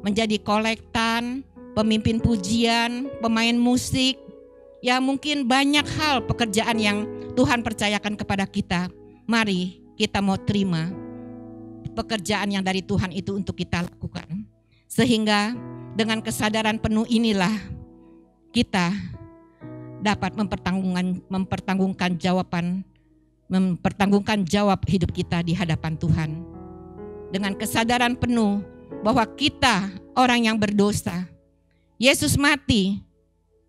menjadi kolektan, pemimpin pujian, pemain musik. Ya mungkin banyak hal pekerjaan yang Tuhan percayakan kepada kita. Mari kita mau terima pekerjaan yang dari Tuhan itu untuk kita lakukan. Sehingga dengan kesadaran penuh inilah kita dapat mempertanggungan jawab hidup kita di hadapan Tuhan. Dengan kesadaran penuh bahwa kita orang yang berdosa. Yesus mati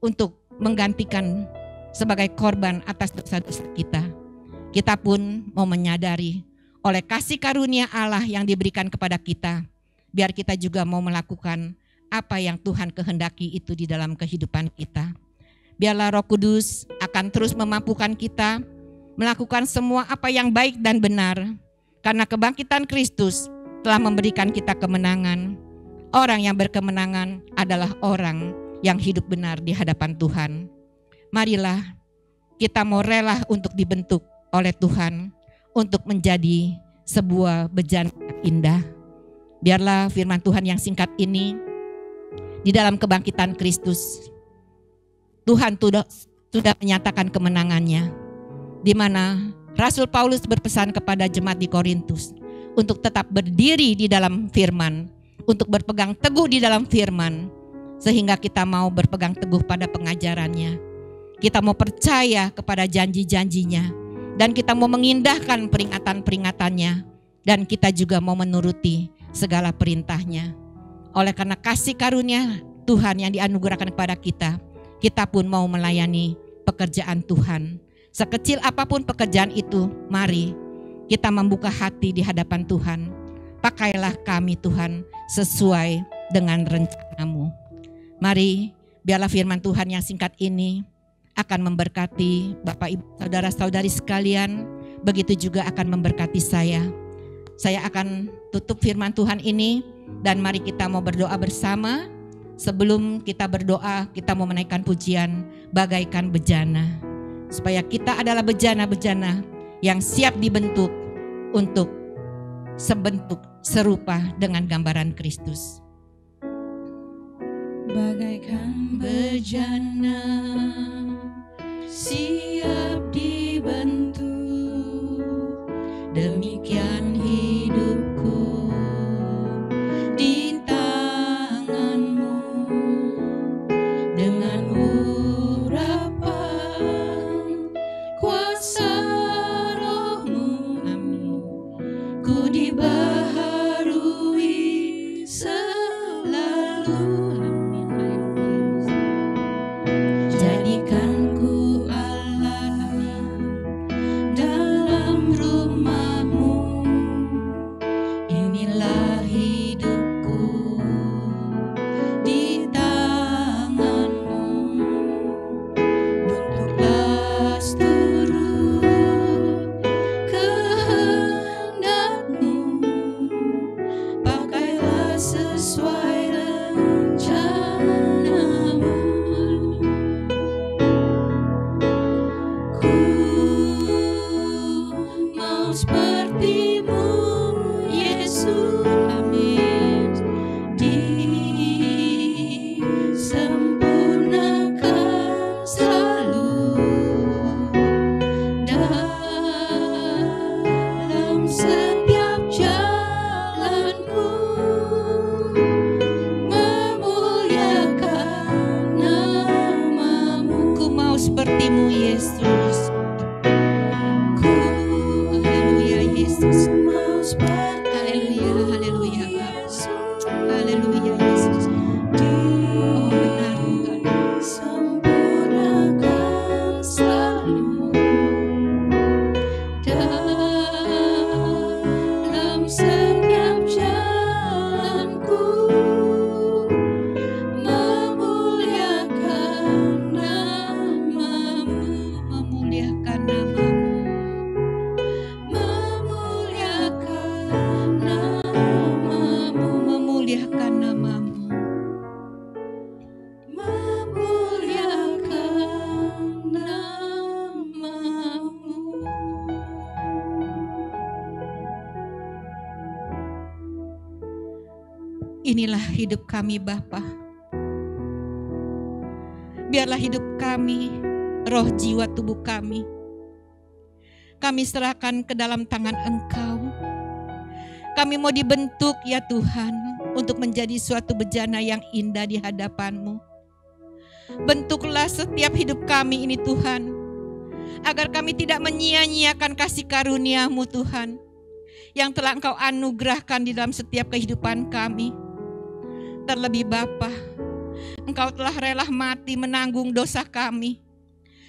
untuk menggantikan sebagai korban atas dosa-dosa kita. Kita pun mau menyadari oleh kasih karunia Allah yang diberikan kepada kita, biar kita juga mau melakukan apa yang Tuhan kehendaki itu di dalam kehidupan kita. Biarlah Roh Kudus akan terus memampukan kita melakukan semua apa yang baik dan benar, karena kebangkitan Kristus telah memberikan kita kemenangan. Orang yang berkemenangan adalah orang yang hidup benar di hadapan Tuhan. Marilah kita mau rela untuk dibentuk oleh Tuhan untuk menjadi sebuah bejana indah. Biarlah firman Tuhan yang singkat ini di dalam kebangkitan Kristus, Tuhan sudah menyatakan kemenangannya, di mana Rasul Paulus berpesan kepada jemaat di Korintus untuk tetap berdiri di dalam firman, untuk berpegang teguh di dalam firman, sehingga kita mau berpegang teguh pada pengajarannya. Kita mau percaya kepada janji-janjinya, dan kita mau mengindahkan peringatan-peringatannya, dan kita juga mau menuruti segala perintahnya. Oleh karena kasih karunia Tuhan yang dianugerahkan kepada kita, kita pun mau melayani pekerjaan Tuhan. Sekecil apapun pekerjaan itu, mari kita membuka hati di hadapan Tuhan. Pakailah kami Tuhan sesuai dengan rencanamu. Mari biarlah firman Tuhan yang singkat ini akan memberkati Bapak Ibu saudara-saudari sekalian, begitu juga akan memberkati saya. Saya akan tutup firman Tuhan ini dan mari kita mau berdoa bersama. Sebelum kita berdoa, kita mau menaikkan pujian bagaikan bejana, supaya kita adalah bejana-bejana yang siap dibentuk untuk sebentuk serupa dengan gambaran Kristus. Bagaikan bejana siap dibentuk, demikian hidupku di tanganmu, dengan urapan kuasa rohmu. Amin. Ku dibaharui selalu. inilah hidup kami Bapa. Biarlah hidup kami, roh jiwa tubuh kami serahkan ke dalam tangan Engkau. Kami mau dibentuk ya Tuhan, untuk menjadi suatu bejana yang indah di hadapan-Mu. Bentuklah setiap hidup kami ini Tuhan, agar kami tidak menyia-nyiakan kasih karunia-Mu Tuhan, yang telah Engkau anugerahkan di dalam setiap kehidupan kami. Terlebih Bapa, Engkau telah rela mati menanggung dosa kami,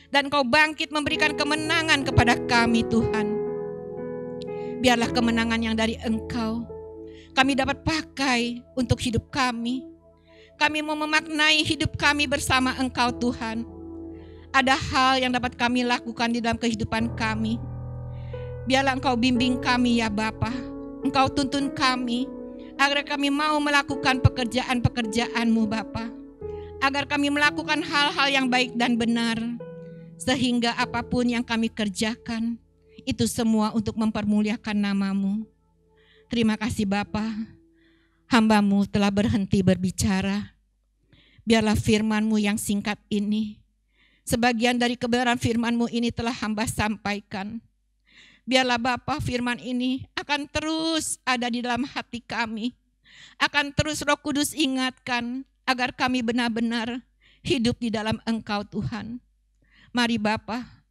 dan Engkau bangkit memberikan kemenangan kepada kami Tuhan. Biarlah kemenangan yang dari Engkau kami dapat pakai untuk hidup kami. Kami mau memaknai hidup kami bersama Engkau Tuhan. Ada hal yang dapat kami lakukan di dalam kehidupan kami. Biarlah Engkau bimbing kami ya Bapa. Engkau tuntun kami agar kami mau melakukan pekerjaan-pekerjaan-Mu Bapa. Agar kami melakukan hal-hal yang baik dan benar. Sehingga apapun yang kami kerjakan, itu semua untuk mempermuliakan nama-Mu. Terima kasih Bapa, hamba-Mu telah berhenti berbicara. Biarlah firman-Mu yang singkat ini, sebagian dari kebenaran firman-Mu ini telah hamba sampaikan. Biarlah Bapa, firman ini akan terus ada di dalam hati kami. Akan terus Roh Kudus ingatkan, agar kami benar-benar hidup di dalam Engkau Tuhan. Mari Bapa,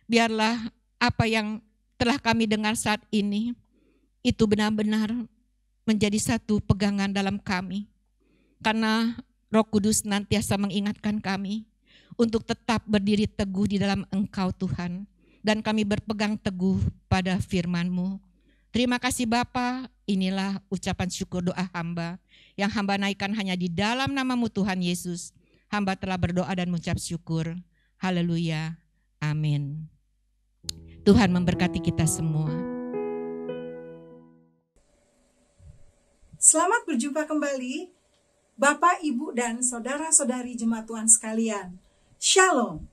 biarlah apa yang telah kami dengar saat ini, itu benar-benar menjadi satu pegangan dalam kami. Karena Roh Kudus senantiasa mengingatkan kami untuk tetap berdiri teguh di dalam Engkau Tuhan. Dan kami berpegang teguh pada firman-Mu. Terima kasih Bapa, inilah ucapan syukur doa hamba, yang hamba naikkan hanya di dalam nama-Mu Tuhan Yesus. Hamba telah berdoa dan mengucap syukur. Haleluya. Amin. Tuhan memberkati kita semua. Selamat berjumpa kembali Bapak, Ibu, dan Saudara-saudari Jemaat Tuhan sekalian. Shalom.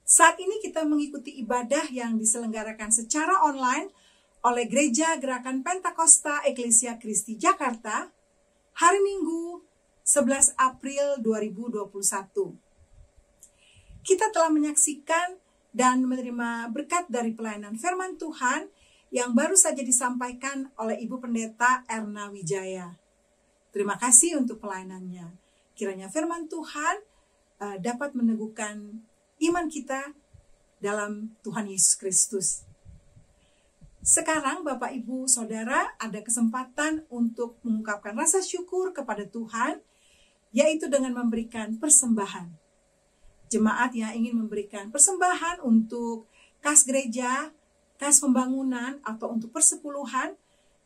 Saat ini kita mengikuti ibadah yang diselenggarakan secara online oleh Gereja Gerakan Pentakosta Eklesia Kristi Jakarta hari Minggu 11 April 2021. Kita telah menyaksikan dan menerima berkat dari pelayanan firman Tuhan yang baru saja disampaikan oleh Ibu Pendeta Erna Wijaya. Terima kasih untuk pelayanannya. Kiranya firman Tuhan dapat meneguhkan iman kita dalam Tuhan Yesus Kristus. Sekarang Bapak, Ibu, Saudara ada kesempatan untuk mengungkapkan rasa syukur kepada Tuhan, yaitu dengan memberikan persembahan. Jemaat yang ingin memberikan persembahan untuk kas gereja, kas pembangunan, atau untuk persepuluhan,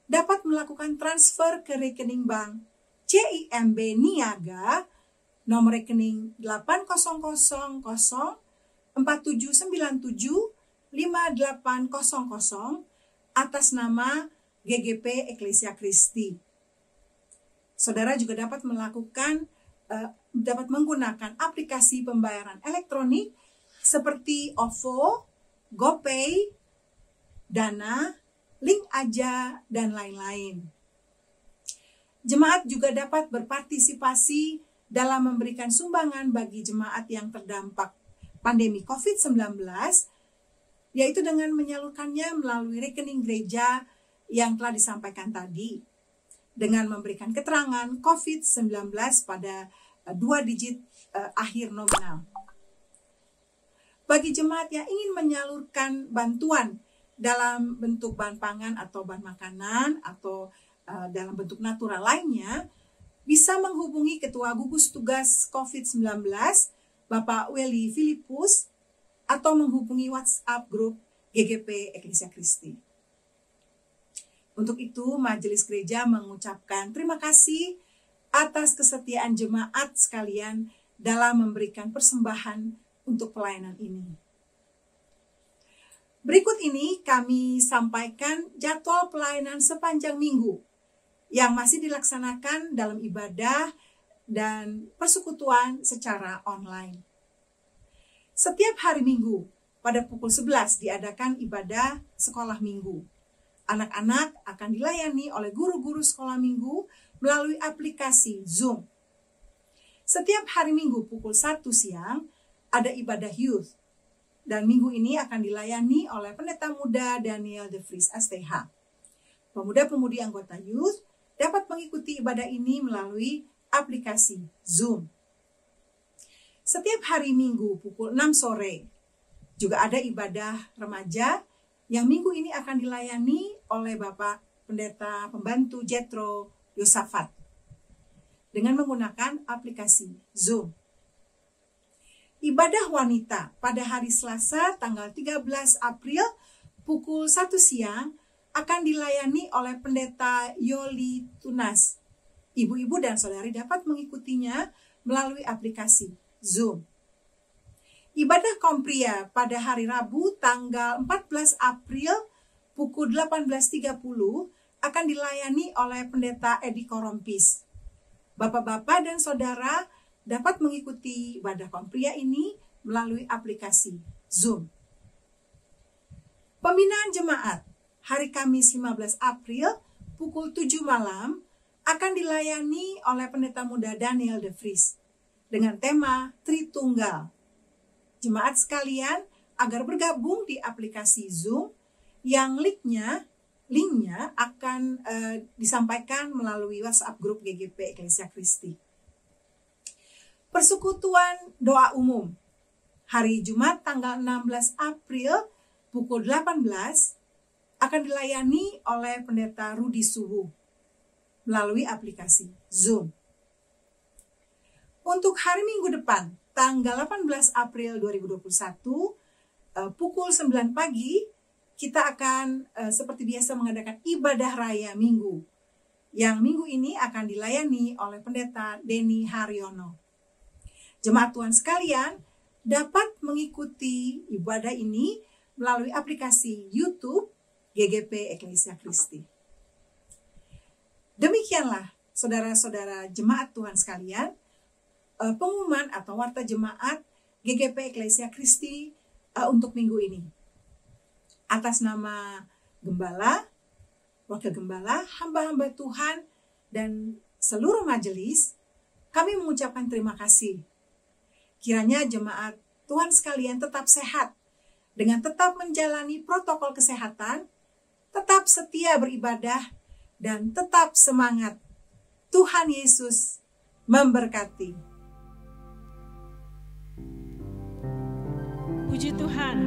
dapat melakukan transfer ke rekening bank CIMB Niaga, nomor rekening 80047975800 atas nama GGP Eklesia Kristi. Saudara juga dapat menggunakan aplikasi pembayaran elektronik seperti OVO, GoPay, Dana, Link Aja, dan lain-lain. Jemaat juga dapat berpartisipasi dalam memberikan sumbangan bagi jemaat yang terdampak pandemi COVID-19, yaitu dengan menyalurkannya melalui rekening gereja yang telah disampaikan tadi, dengan memberikan keterangan COVID-19 pada 2 digit akhir nominal. Bagi jemaat yang ingin menyalurkan bantuan dalam bentuk bahan pangan atau bahan makanan atau dalam bentuk natural lainnya, bisa menghubungi Ketua Gugus Tugas COVID-19, Bapak Welly Filipus, atau menghubungi WhatsApp grup GGP Eklesia Kristi. Untuk itu, Majelis Gereja mengucapkan terima kasih atas kesetiaan jemaat sekalian dalam memberikan persembahan untuk pelayanan ini. Berikut ini kami sampaikan jadwal pelayanan sepanjang minggu yang masih dilaksanakan dalam ibadah dan persekutuan secara online. Setiap hari Minggu pada pukul 11 diadakan ibadah sekolah minggu. Anak-anak akan dilayani oleh guru-guru sekolah minggu melalui aplikasi Zoom. Setiap hari Minggu pukul 1 siang ada ibadah youth. Dan minggu ini akan dilayani oleh pendeta muda Daniel De Vries STH. Pemuda-pemudi anggota youth dapat mengikuti ibadah ini melalui aplikasi Zoom. Setiap hari Minggu pukul 6 sore juga ada ibadah remaja yang minggu ini akan dilayani oleh Bapak Pendeta Pembantu Jethro Yosafat dengan menggunakan aplikasi Zoom. Ibadah wanita pada hari Selasa tanggal 13 April pukul 1 siang akan dilayani oleh Pendeta Yoli Tunas. Ibu-ibu dan saudari dapat mengikutinya melalui aplikasi Zoom. Ibadah kompria pada hari Rabu tanggal 14 April pukul 18.30 akan dilayani oleh Pendeta Edi Korompis. Bapak-bapak dan saudara dapat mengikuti ibadah kompria ini melalui aplikasi Zoom. Pembinaan jemaat hari Kamis 15 April pukul 7 malam akan dilayani oleh Pendeta Muda Daniel De Vries dengan tema Tritunggal. Jemaat sekalian agar bergabung di aplikasi Zoom yang linknya akan disampaikan melalui WhatsApp grup GGP Eklesia Kristi. Persekutuan doa umum hari Jumat tanggal 16 April pukul 18 akan dilayani oleh Pendeta Rudi Suhu melalui aplikasi Zoom. Untuk hari Minggu depan tanggal 18 April 2021 pukul 9 pagi kita akan seperti biasa mengadakan ibadah raya Minggu yang minggu ini akan dilayani oleh Pendeta Denny Haryono. Jemaat Tuhan sekalian dapat mengikuti ibadah ini melalui aplikasi YouTube GGP Eklesia Kristi. Demikianlah saudara-saudara jemaat Tuhan sekalian, pengumuman atau warta jemaat GGP Eklesia Kristi untuk minggu ini. Atas nama Gembala, Wakil Gembala, hamba-hamba Tuhan, dan seluruh majelis, kami mengucapkan terima kasih. Kiranya jemaat Tuhan sekalian tetap sehat, dengan tetap menjalani protokol kesehatan, tetap setia beribadah, dan tetap semangat. Tuhan Yesus memberkati. Puji Tuhan,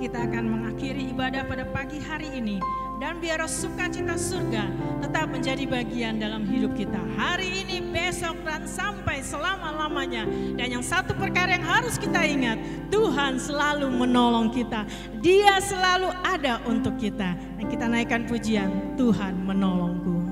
kita akan mengakhiri ibadah pada pagi hari ini. Dan biar sukacita surga tetap menjadi bagian dalam hidup kita. Hari ini, besok, dan sampai selama-lamanya. Dan yang satu perkara yang harus kita ingat, Tuhan selalu menolong kita. Dia selalu ada untuk kita. Dan kita naikkan pujian, Tuhan menolongku.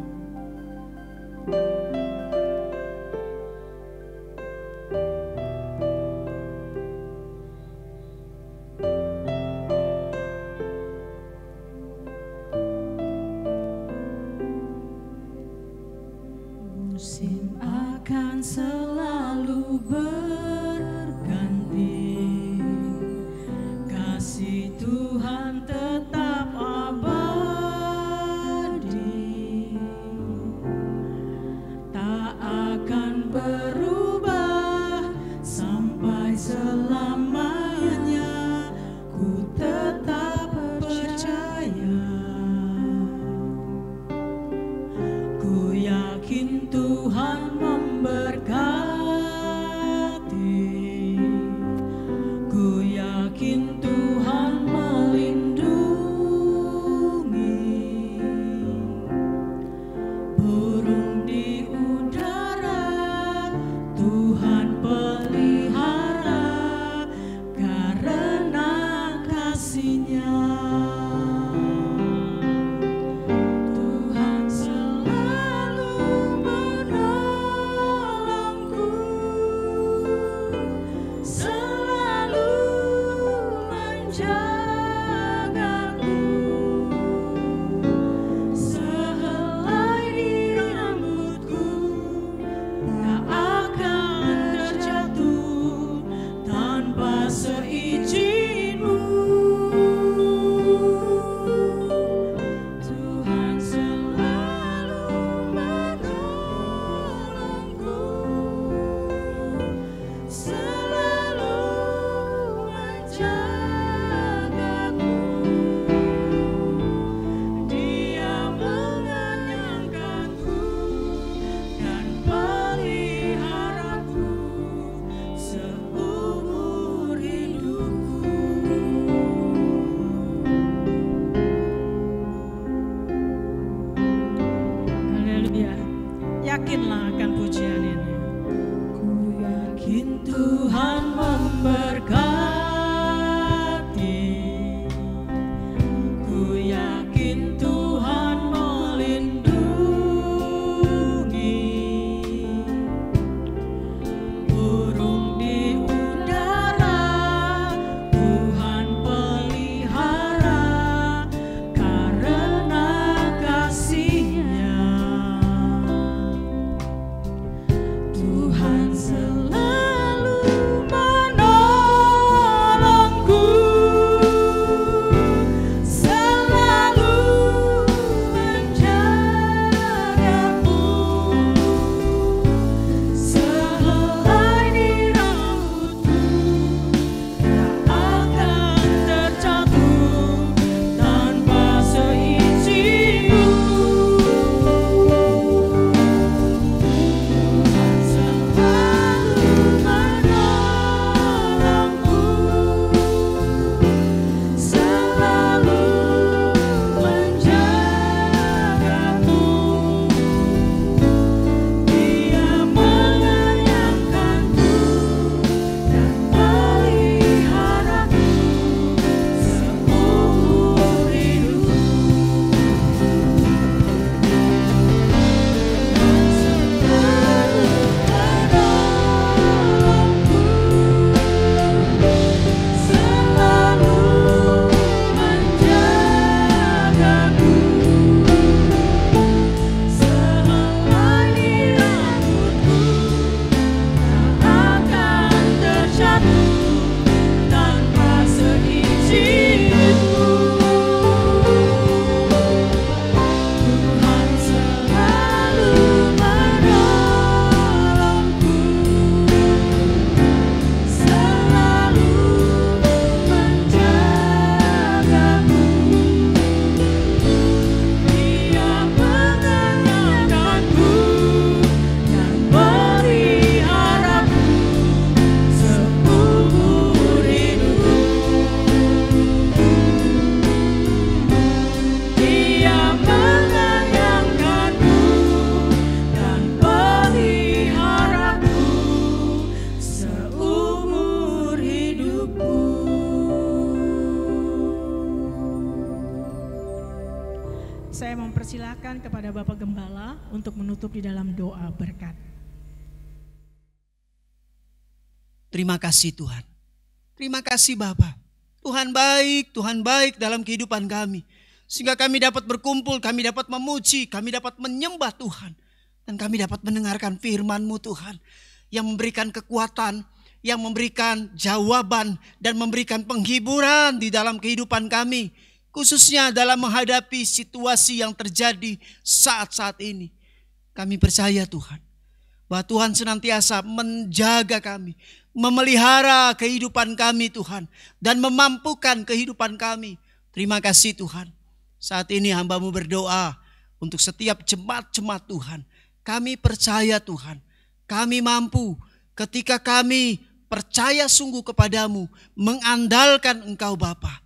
Musim akan selalu berganti, kasih Tuhan tetap abadi, tak akan berubah sampai selamanya, ku tetap percaya. Ku yakin Tuhan memberkati, ku yakin Tuhan melindungi, burung di udara Tuhan pelihara, karena kasih saya mempersilahkan kepada Bapak Gembala untuk menutup di dalam doa berkat. Terima kasih Tuhan. Terima kasih Bapa. Tuhan baik dalam kehidupan kami. Sehingga kami dapat berkumpul, kami dapat memuji, kami dapat menyembah Tuhan. Dan kami dapat mendengarkan firman-Mu Tuhan. Yang memberikan kekuatan, yang memberikan jawaban dan memberikan penghiburan di dalam kehidupan kami. Khususnya dalam menghadapi situasi yang terjadi saat-saat ini. Kami percaya Tuhan, bahwa Tuhan senantiasa menjaga kami, memelihara kehidupan kami Tuhan, dan memampukan kehidupan kami. Terima kasih Tuhan. Saat ini hamba-Mu berdoa untuk setiap jemaat-jemaat Tuhan. Kami percaya Tuhan, kami mampu ketika kami percaya sungguh kepadamu, mengandalkan Engkau Bapa.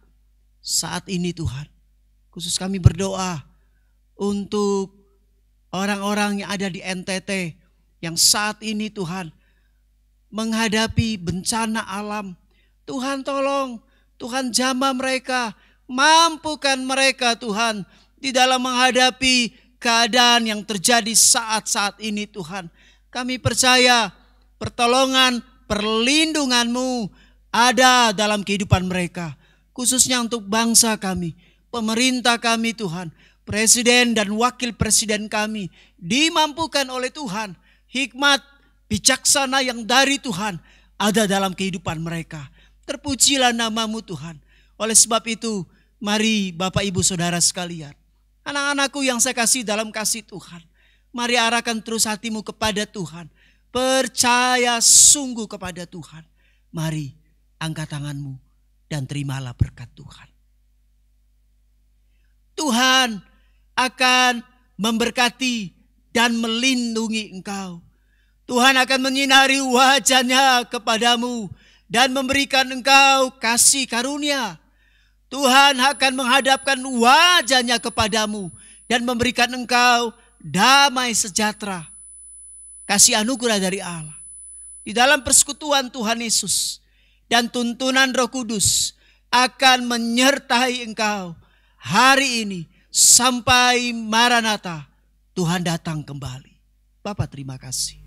Saat ini Tuhan, khusus kami berdoa untuk orang-orang yang ada di NTT yang saat ini Tuhan menghadapi bencana alam. Tuhan tolong, Tuhan jamah mereka, mampukan mereka Tuhan di dalam menghadapi keadaan yang terjadi saat-saat ini Tuhan. Kami percaya pertolongan, perlindungan-Mu ada dalam kehidupan mereka. Khususnya untuk bangsa kami, pemerintah kami Tuhan, presiden dan wakil presiden kami dimampukan oleh Tuhan. Hikmat, bijaksana yang dari Tuhan ada dalam kehidupan mereka. Terpujilah nama-Mu Tuhan. Oleh sebab itu, mari Bapak Ibu Saudara sekalian, anak-anakku yang saya kasih dalam kasih Tuhan, mari arahkan terus hatimu kepada Tuhan. Percaya sungguh kepada Tuhan. Mari angkat tanganmu dan terimalah berkat Tuhan. Tuhan akan memberkati dan melindungi engkau. Tuhan akan menyinari wajah-Nya kepadamu dan memberikan engkau kasih karunia. Tuhan akan menghadapkan wajah-Nya kepadamu dan memberikan engkau damai sejahtera. Kasih anugerah dari Allah. Di dalam persekutuan Tuhan Yesus dan tuntunan Roh Kudus akan menyertai engkau hari ini sampai Maranatha, Tuhan datang kembali. Bapa terima kasih.